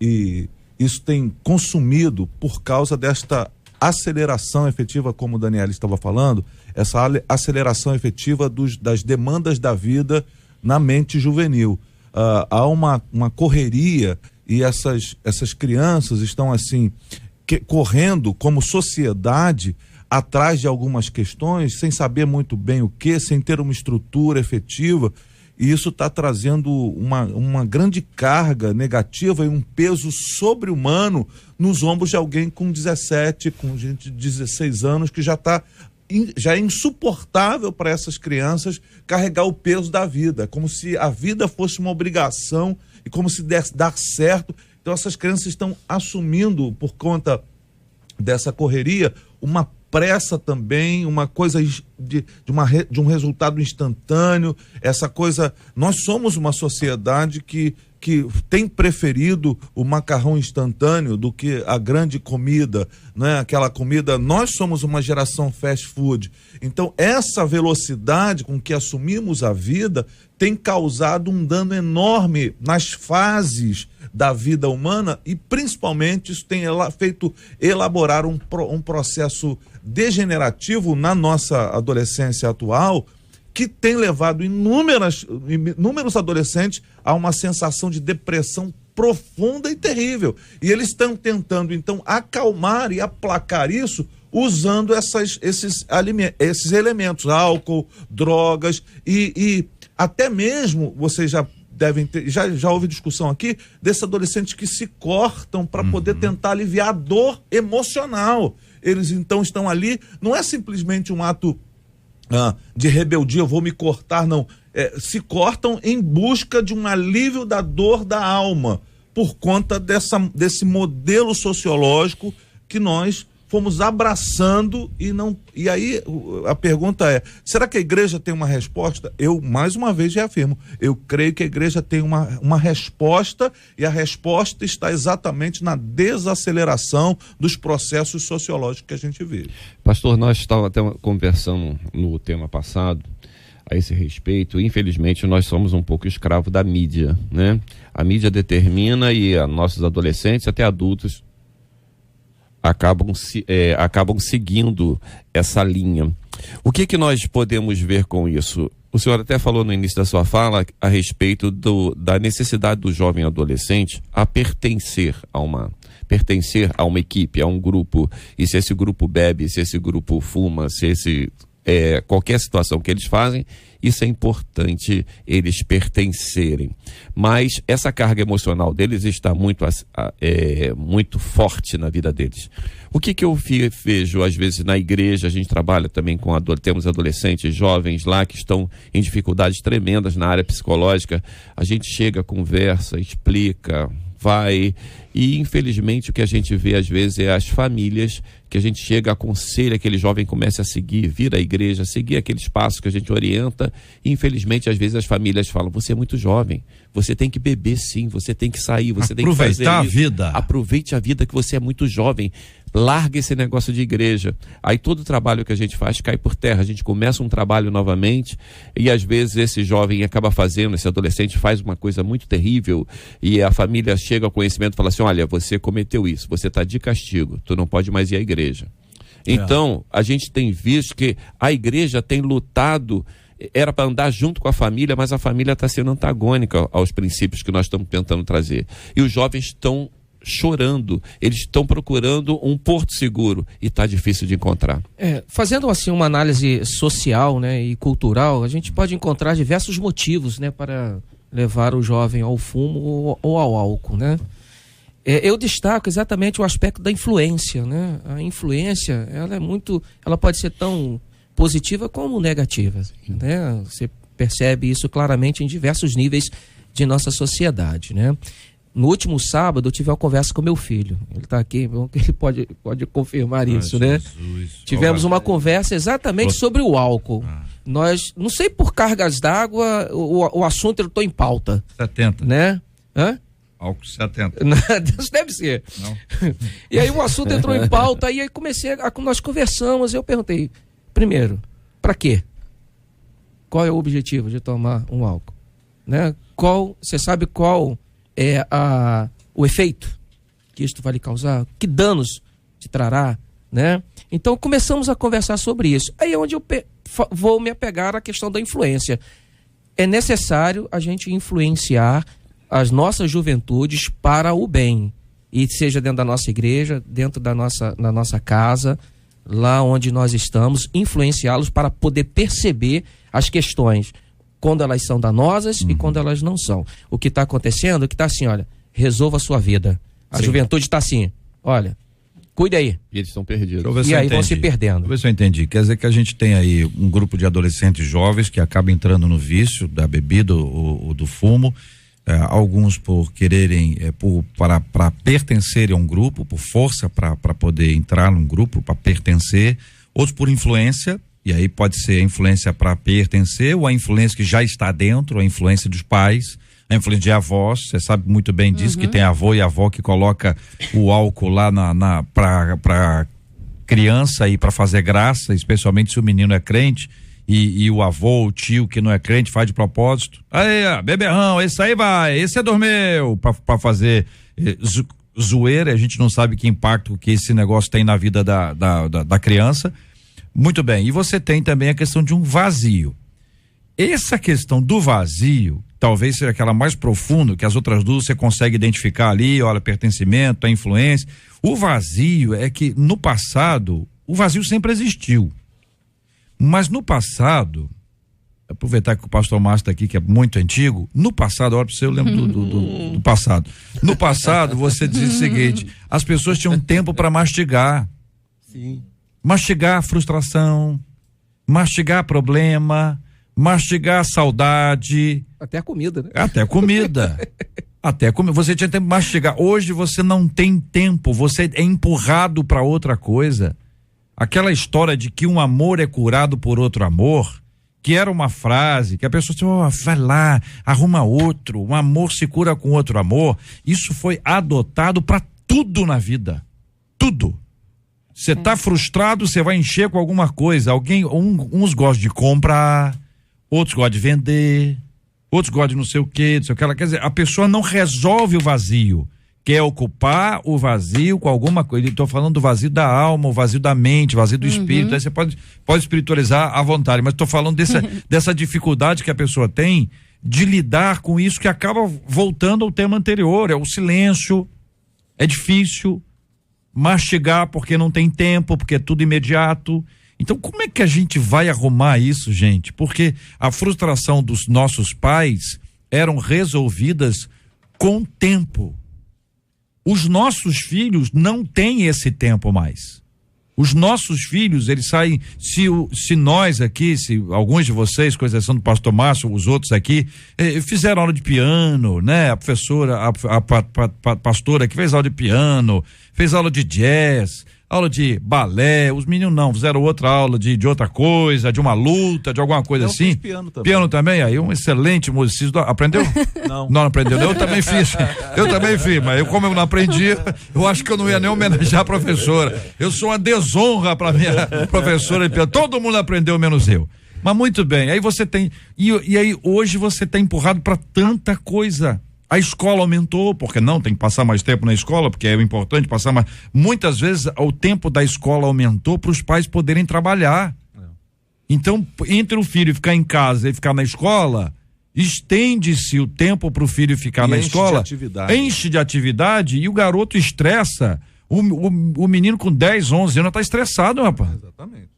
E isso tem consumido por causa desta aceleração efetiva, como o Daniel estava falando, essa aceleração efetiva das demandas da vida na mente juvenil. Há uma correria e essas crianças estão assim, correndo como sociedade atrás de algumas questões, sem saber muito bem o que, sem ter uma estrutura efetiva, e isso está trazendo uma grande carga negativa e um peso sobre-humano nos ombros de alguém com 17, com gente de 16 anos, que já é insuportável para essas crianças carregar o peso da vida, como se a vida fosse uma obrigação e como se dar certo. Então essas crianças estão assumindo, por conta dessa correria, uma pressa também, uma coisa de um resultado instantâneo, essa coisa. Nós somos uma sociedade que tem preferido o macarrão instantâneo do que a grande comida, né? Aquela comida. Nós somos uma geração fast food. Então, essa velocidade com que assumimos a vida tem causado um dano enorme nas fases da vida humana e, principalmente, isso tem feito elaborar um processo degenerativo na nossa adolescência atual, que tem levado inúmeros adolescentes a uma sensação de depressão profunda e terrível. E eles estão tentando, então, acalmar e aplacar isso usando esses elementos, álcool, drogas e até mesmo, vocês já devem ter, já houve discussão aqui, desses adolescentes que se cortam para poder tentar aliviar a dor emocional. Eles, então, estão ali, não é simplesmente um ato de rebeldia, eu vou me cortar, não. Se cortam em busca de um alívio da dor da alma, por conta desse modelo sociológico que nós fomos abraçando e aí a pergunta é, será que a igreja tem uma resposta? Eu, mais uma vez, reafirmo, eu creio que a igreja tem uma resposta, e a resposta está exatamente na desaceleração dos processos sociológicos que a gente vive. Pastor, nós estávamos até conversando no tema passado a esse respeito. Infelizmente, nós somos um pouco escravos da mídia, né? A mídia determina e nossos adolescentes, até adultos, acabam seguindo essa linha. O que nós podemos ver com isso? O senhor até falou no início da sua fala a respeito da necessidade do jovem adolescente a pertencer a uma equipe, a um grupo, e se esse grupo bebe, se esse grupo fuma, se qualquer situação que eles fazem, isso é importante eles pertencerem. Mas essa carga emocional deles está muito forte na vida deles. O que eu vejo, às vezes, na igreja, a gente trabalha também temos adolescentes jovens lá que estão em dificuldades tremendas na área psicológica. A gente chega, conversa, explica, vai, e infelizmente o que a gente vê às vezes é as famílias que a gente chega, aconselha aquele jovem comece a seguir, vir à igreja, seguir aqueles passos que a gente orienta, e infelizmente às vezes as famílias falam, você é muito jovem, você tem que beber sim, você tem que sair, você tem que fazer isso. Aproveitar a vida. Aproveite a vida, que você é muito jovem. Larga esse negócio de igreja. Aí todo o trabalho que a gente faz cai por terra. A gente começa um trabalho novamente e às vezes esse jovem acaba fazendo, esse adolescente faz uma coisa muito terrível e a família chega ao conhecimento e fala assim, olha, você cometeu isso, você está de castigo, tu não pode mais ir à igreja. Então, a gente tem visto que a igreja tem lutado, era para andar junto com a família, mas a família está sendo antagônica aos princípios que nós estamos tentando trazer. E os jovens estão chorando, eles estão procurando um porto seguro e está difícil de encontrar. Fazendo assim uma análise social, né, e cultural, a gente pode encontrar diversos motivos, né, para levar o jovem ao fumo ou ao álcool, né? Eu destaco exatamente o aspecto da influência, né? A influência, ela pode ser tão positiva como negativa, né? Você percebe isso claramente em diversos níveis de nossa sociedade, né? No último sábado eu tive uma conversa com meu filho. Ele está aqui, ele pode confirmar isso, né? Tivemos uma conversa exatamente sobre o álcool. Nós, não sei por cargas d'água, o assunto entrou em pauta. 70. Né? Hã? Álcool 70. Isso deve ser. Não. E aí o assunto entrou em pauta, e aí nós conversamos, eu perguntei, primeiro, para quê? Qual é o objetivo de tomar um álcool? Né? Você sabe qual é o efeito que isto vai lhe causar? Que danos te trará, né? Então começamos a conversar sobre isso. Aí é onde eu vou me apegar à questão da influência. É necessário a gente influenciar as nossas juventudes para o bem, e seja dentro da nossa igreja, dentro da nossa casa, lá onde nós estamos, influenciá-los para poder perceber as questões quando elas são danosas e quando elas não são. O que está acontecendo é que está assim, olha, resolva a sua vida. A juventude está assim, olha, cuide aí. E eles estão perdidos. E aí vão se perdendo. Deixa eu ver se eu entendi. Quer dizer que a gente tem aí um grupo de adolescentes jovens que acaba entrando no vício da bebida ou do fumo, alguns por quererem, para pertencerem a um grupo, por força para poder entrar num grupo, para pertencer, outros por influência, e aí pode ser a influência para pertencer, ou a influência que já está dentro, a influência dos pais, a influência de avós. Você sabe muito bem disso, que tem avô e avó que coloca o álcool lá para criança e para fazer graça, especialmente se o menino é crente, e o avô, o tio que não é crente faz de propósito. Aí, beberrão, esse aí vai, esse dormeu, para fazer zoeira. A gente não sabe que impacto que esse negócio tem na vida da criança. Muito bem, e você tem também a questão de um vazio. Essa questão do vazio talvez seja aquela mais profunda, que as outras duas você consegue identificar ali, olha, pertencimento, a influência. O vazio é que no passado, o vazio sempre existiu. Mas no passado, aproveitar que o pastor Márcio está aqui, que é muito antigo, no passado, olha para você, eu lembro do passado. No passado, você dizia o seguinte: as pessoas tinham tempo para mastigar. Sim. Mastigar frustração, mastigar problema, mastigar saudade. Até a comida, né? Até comida. Você tinha tempo de mastigar. Hoje você não tem tempo, você é empurrado para outra coisa. Aquela história de que um amor é curado por outro amor, que era uma frase que a pessoa disse, vai lá, arruma outro, um amor se cura com outro amor. Isso foi adotado para tudo na vida. Tudo. Você tá frustrado, você vai encher com alguma coisa. Uns gostam de comprar, outros gostam de vender, outros gostam de não sei o quê, não sei o que. Quer dizer, a pessoa não resolve o vazio. Quer ocupar o vazio com alguma coisa. Estou falando do vazio da alma, o vazio da mente, o vazio do espírito. Aí você pode espiritualizar à vontade, mas estou falando dessa dificuldade que a pessoa tem de lidar com isso, que acaba voltando ao tema anterior. É o silêncio, é difícil mastigar porque não tem tempo, porque é tudo imediato. Então, como é que a gente vai arrumar isso, gente? Porque a frustração dos nossos pais eram resolvidas com tempo. Os nossos filhos não têm esse tempo mais. Os nossos filhos, eles saem, se nós aqui, se alguns de vocês, com exceção do pastor Márcio, os outros aqui, fizeram aula de piano, né? A professora, a pastora que fez aula de piano, fez aula de jazz, aula de balé, os meninos não, fizeram outra aula de outra coisa, de uma luta, de alguma coisa assim. Piano também. Piano também, aí um excelente musicista. Aprendeu? Não aprendeu. Eu também fiz, mas como eu não aprendi, eu acho que eu não ia nem homenagear a professora. Eu sou uma desonra para minha professora de piano. Todo mundo aprendeu, menos eu. Mas muito bem, aí você tem, e aí hoje você tá empurrado para tanta coisa. A escola aumentou, porque não, tem que passar mais tempo na escola, porque é importante passar mais. Muitas vezes o tempo da escola aumentou para os pais poderem trabalhar. Então, entre o filho ficar em casa e ficar na escola, estende-se o tempo para o filho ficar na escola, enche de atividade e o garoto estressa. O menino com 10, 11 anos está estressado, rapaz. Exatamente.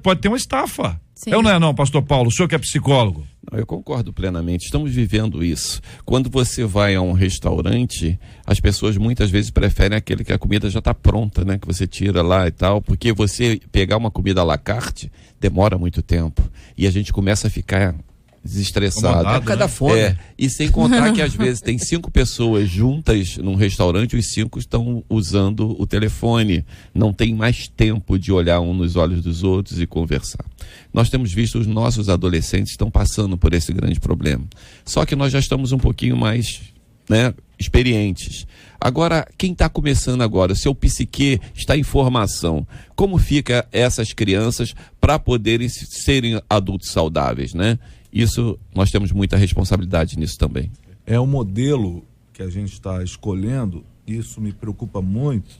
Pode ter uma estafa. Sim. Eu não, pastor Paulo, o senhor que é psicólogo. Não, eu concordo plenamente, estamos vivendo isso. Quando você vai a um restaurante, as pessoas muitas vezes preferem aquele que a comida já está pronta, né? Que você tira lá e tal, porque você pegar uma comida à la carte demora muito tempo e a gente começa a ficar desestressado. É por causa da fome. E sem contar que às vezes tem 5 pessoas juntas num restaurante, os 5 estão usando o telefone, não tem mais tempo de olhar um nos olhos dos outros e conversar. Nós temos visto os nossos adolescentes estão passando por esse grande problema. Só que nós já estamos um pouquinho mais, né, experientes. Agora, quem está começando agora, seu psique está em formação, como fica essas crianças para poderem serem adultos saudáveis, né? Isso, nós temos muita responsabilidade nisso também. É o modelo que a gente está escolhendo, isso me preocupa muito,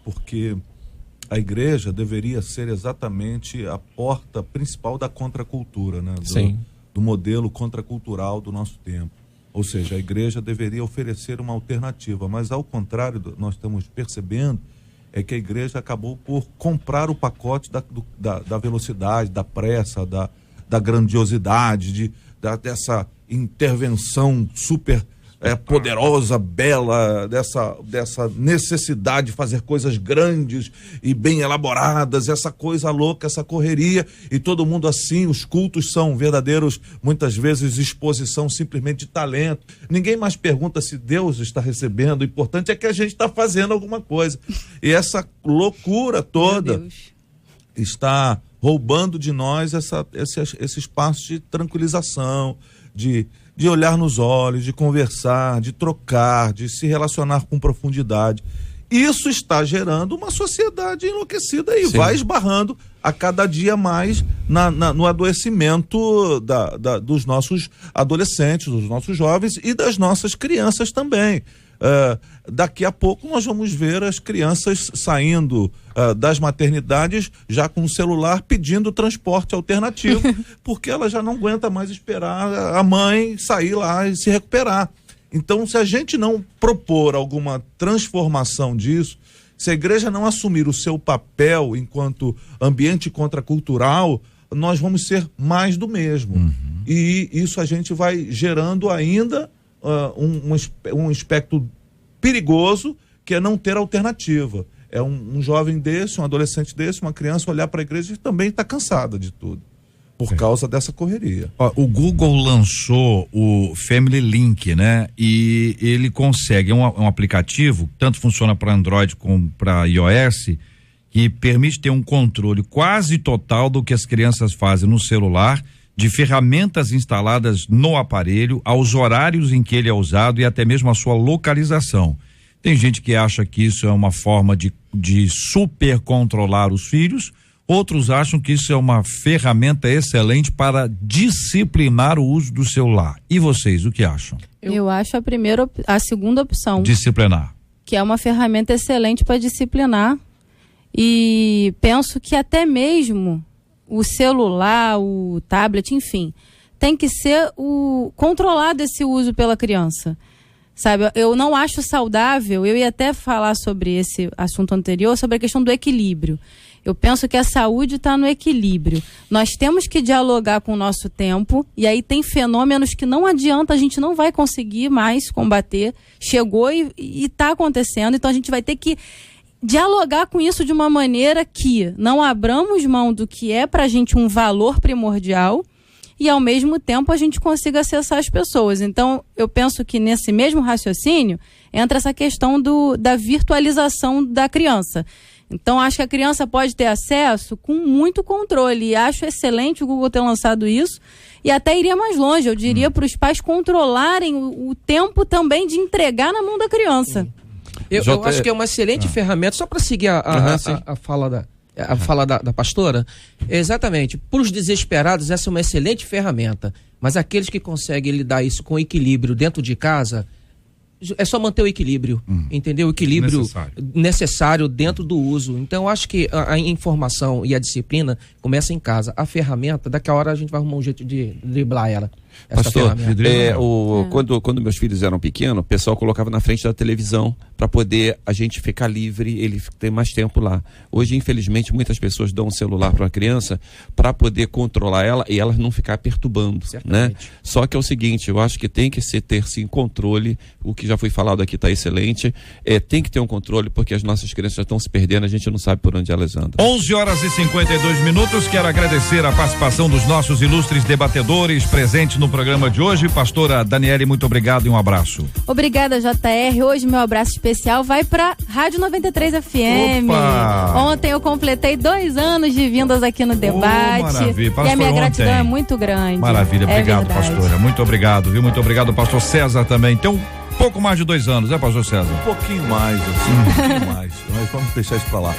porque a igreja deveria ser exatamente a porta principal da contracultura, né? Do modelo contracultural do nosso tempo. Ou seja, a igreja deveria oferecer uma alternativa, mas ao contrário, nós estamos percebendo é que a igreja acabou por comprar o pacote da velocidade, da pressa, da grandiosidade, dessa intervenção super poderosa, bela, dessa necessidade de fazer coisas grandes e bem elaboradas, essa coisa louca, essa correria, e todo mundo assim. Os cultos são verdadeiros, muitas vezes, exposição simplesmente de talento. Ninguém mais pergunta se Deus está recebendo, o importante é que a gente está fazendo alguma coisa. E essa loucura toda está roubando de nós esse espaço de tranquilização, de olhar nos olhos, de conversar, de trocar, de se relacionar com profundidade. Isso está gerando uma sociedade enlouquecida e vai esbarrando a cada dia mais no adoecimento dos nossos adolescentes, dos nossos jovens e das nossas crianças também. Daqui a pouco nós vamos ver as crianças saindo das maternidades já com o celular pedindo transporte alternativo, porque ela já não aguenta mais esperar a mãe sair lá e se recuperar. Então, se a gente não propor alguma transformação disso, se a igreja não assumir o seu papel enquanto ambiente contracultural, nós vamos ser mais do mesmo. E isso a gente vai gerando ainda um aspecto perigoso, que é não ter alternativa. É um jovem desse, um adolescente desse, uma criança olhar para a igreja e também está cansada de tudo, por causa dessa correria. O Google lançou o Family Link, né? E ele consegue, um aplicativo, tanto funciona para Android como para iOS, que permite ter um controle quase total do que as crianças fazem no celular, de ferramentas instaladas no aparelho, aos horários em que ele é usado e até mesmo a sua localização. Tem gente que acha que isso é uma forma de super controlar os filhos, outros acham que isso é uma ferramenta excelente para disciplinar o uso do celular. E vocês, o que acham? Eu acho a segunda opção. Disciplinar. Que é uma ferramenta excelente para disciplinar. E penso que até mesmo o celular, o tablet, enfim, tem que ser controlado esse uso pela criança. Sabe, eu não acho saudável, eu ia até falar sobre esse assunto anterior, sobre a questão do equilíbrio. Eu penso que a saúde está no equilíbrio. Nós temos que dialogar com o nosso tempo, e aí tem fenômenos que não adianta, a gente não vai conseguir mais combater. Chegou e está acontecendo, então a gente vai ter que dialogar com isso de uma maneira que não abramos mão do que é para a gente um valor primordial e, ao mesmo tempo, a gente consiga acessar as pessoas. Então, eu penso que nesse mesmo raciocínio entra essa questão da virtualização da criança. Então, acho que a criança pode ter acesso com muito controle. E acho excelente o Google ter lançado isso. E até iria mais longe. Eu diria para os pais controlarem o tempo também de entregar na mão da criança. Eu acho que é uma excelente ferramenta, só para seguir a fala da pastora. Exatamente. Para os desesperados, essa é uma excelente ferramenta. Mas aqueles que conseguem lidar isso com equilíbrio dentro de casa, é só manter o equilíbrio, entendeu? O equilíbrio necessário dentro do uso. Então, eu acho que a informação e a disciplina começa em casa. A ferramenta, daqui a hora a gente vai arrumar um jeito de driblar ela. Pastor, quando meus filhos eram pequenos, o pessoal colocava na frente da televisão para poder a gente ficar livre, ele ter mais tempo lá. Hoje, infelizmente, muitas pessoas dão um celular para a criança para poder controlar ela e ela não ficar perturbando, né? Só que é o seguinte, eu acho que tem que ter sim controle. O que já foi falado aqui está excelente. Tem que ter um controle, porque as nossas crianças já estão se perdendo, a gente não sabe por onde elas andam. 11h52. Quero agradecer a participação dos nossos ilustres debatedores presentes no programa de hoje. Pastora Daniele, muito obrigado e um abraço. Obrigada, JR. Hoje meu abraço especial vai para Rádio 93 FM. Opa! Ontem eu completei 2 anos de vindas aqui no debate. Maravilha. E a minha gratidão é muito grande. Maravilha, obrigado, pastora. Muito obrigado, viu? Muito obrigado, pastor César também. Então, pouco mais de 2 anos, né, pastor César? Um pouquinho mais, um pouquinho mais. Mas vamos deixar isso pra lá.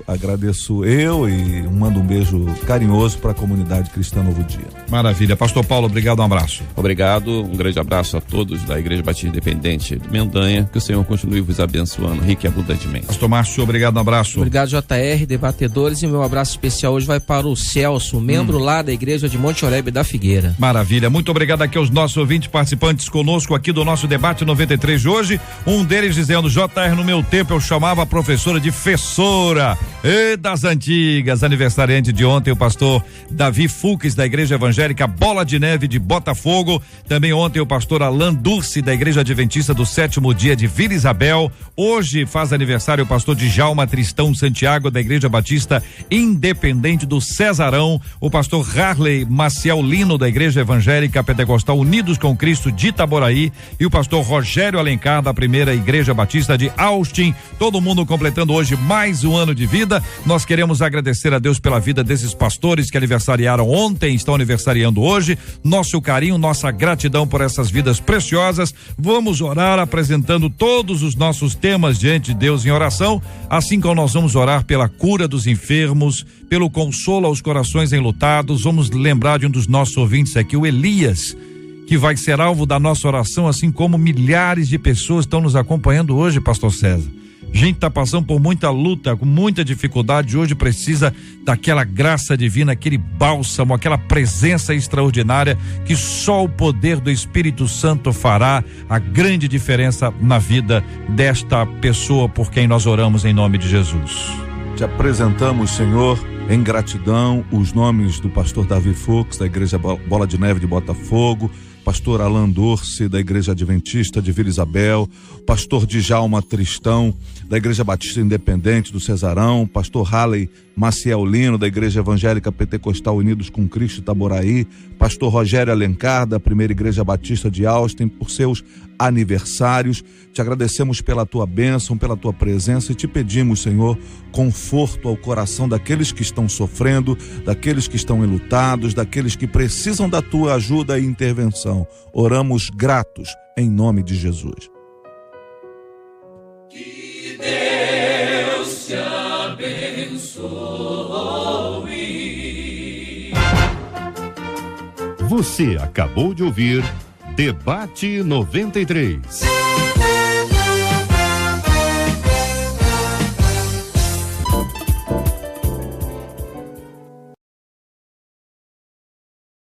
Agradeço e mando um beijo carinhoso para a comunidade cristã Novo Dia. Maravilha. Pastor Paulo, obrigado, um abraço. Obrigado, um grande abraço a todos da Igreja Batista Independente de Mendanha, que o Senhor continue vos abençoando rica e abundantemente. Pastor Márcio, obrigado, um abraço. Obrigado, JR, debatedores, e meu abraço especial hoje vai para o Celso, membro lá da Igreja de Monte Oreb da Figueira. Maravilha, muito obrigado aqui aos nossos ouvintes participantes conosco aqui do nosso debate 93 de hoje, um deles dizendo: JR, no meu tempo eu chamava a professora de Fessora, e das antigas. Aniversariante de ontem, o pastor Davi Fux, da Igreja Evangélica Bola de Neve de Botafogo. Também ontem o pastor Alain Durce, da Igreja Adventista do 7º Dia de Vila Isabel. Hoje faz aniversário o pastor Djalma Tristão Santiago, da Igreja Batista Independente do Cesarão. O pastor Harley Maciel Lino, da Igreja Evangélica Pentecostal Unidos com Cristo de Itaboraí. E o pastor Rogério Alencar, da Primeira Igreja Batista de Austin. Todo mundo completando hoje mais um ano ano de vida. Nós queremos agradecer a Deus pela vida desses pastores que aniversariaram ontem, estão aniversariando hoje. Nosso carinho, nossa gratidão por essas vidas preciosas. Vamos orar apresentando todos os nossos temas diante de Deus em oração, assim como nós vamos orar pela cura dos enfermos, pelo consolo aos corações enlutados. Vamos lembrar de um dos nossos ouvintes aqui, o Elias, que vai ser alvo da nossa oração, assim como milhares de pessoas estão nos acompanhando hoje, pastor César. Gente está passando por muita luta, com muita dificuldade, hoje precisa daquela graça divina, aquele bálsamo, aquela presença extraordinária que só o poder do Espírito Santo fará a grande diferença na vida desta pessoa por quem nós oramos em nome de Jesus. Te apresentamos, Senhor, em gratidão, os nomes do pastor Davi Fux, da Igreja Bola de Neve de Botafogo, pastor Alan Dorce, da Igreja Adventista de Vila Isabel, pastor Djalma Tristão, da Igreja Batista Independente do Cesarão, pastor Halley Maciel Lino, da Igreja Evangélica Pentecostal Unidos com Cristo Itaboraí, pastor Rogério Alencar, da Primeira Igreja Batista de Austin, por seus aniversários. Te agradecemos pela tua bênção, pela tua presença, e te pedimos, Senhor, conforto ao coração daqueles que estão sofrendo, daqueles que estão enlutados, daqueles que precisam da tua ajuda e intervenção. Oramos gratos em nome de Jesus. Que Deus te abençoe. Você acabou de ouvir Debate 93.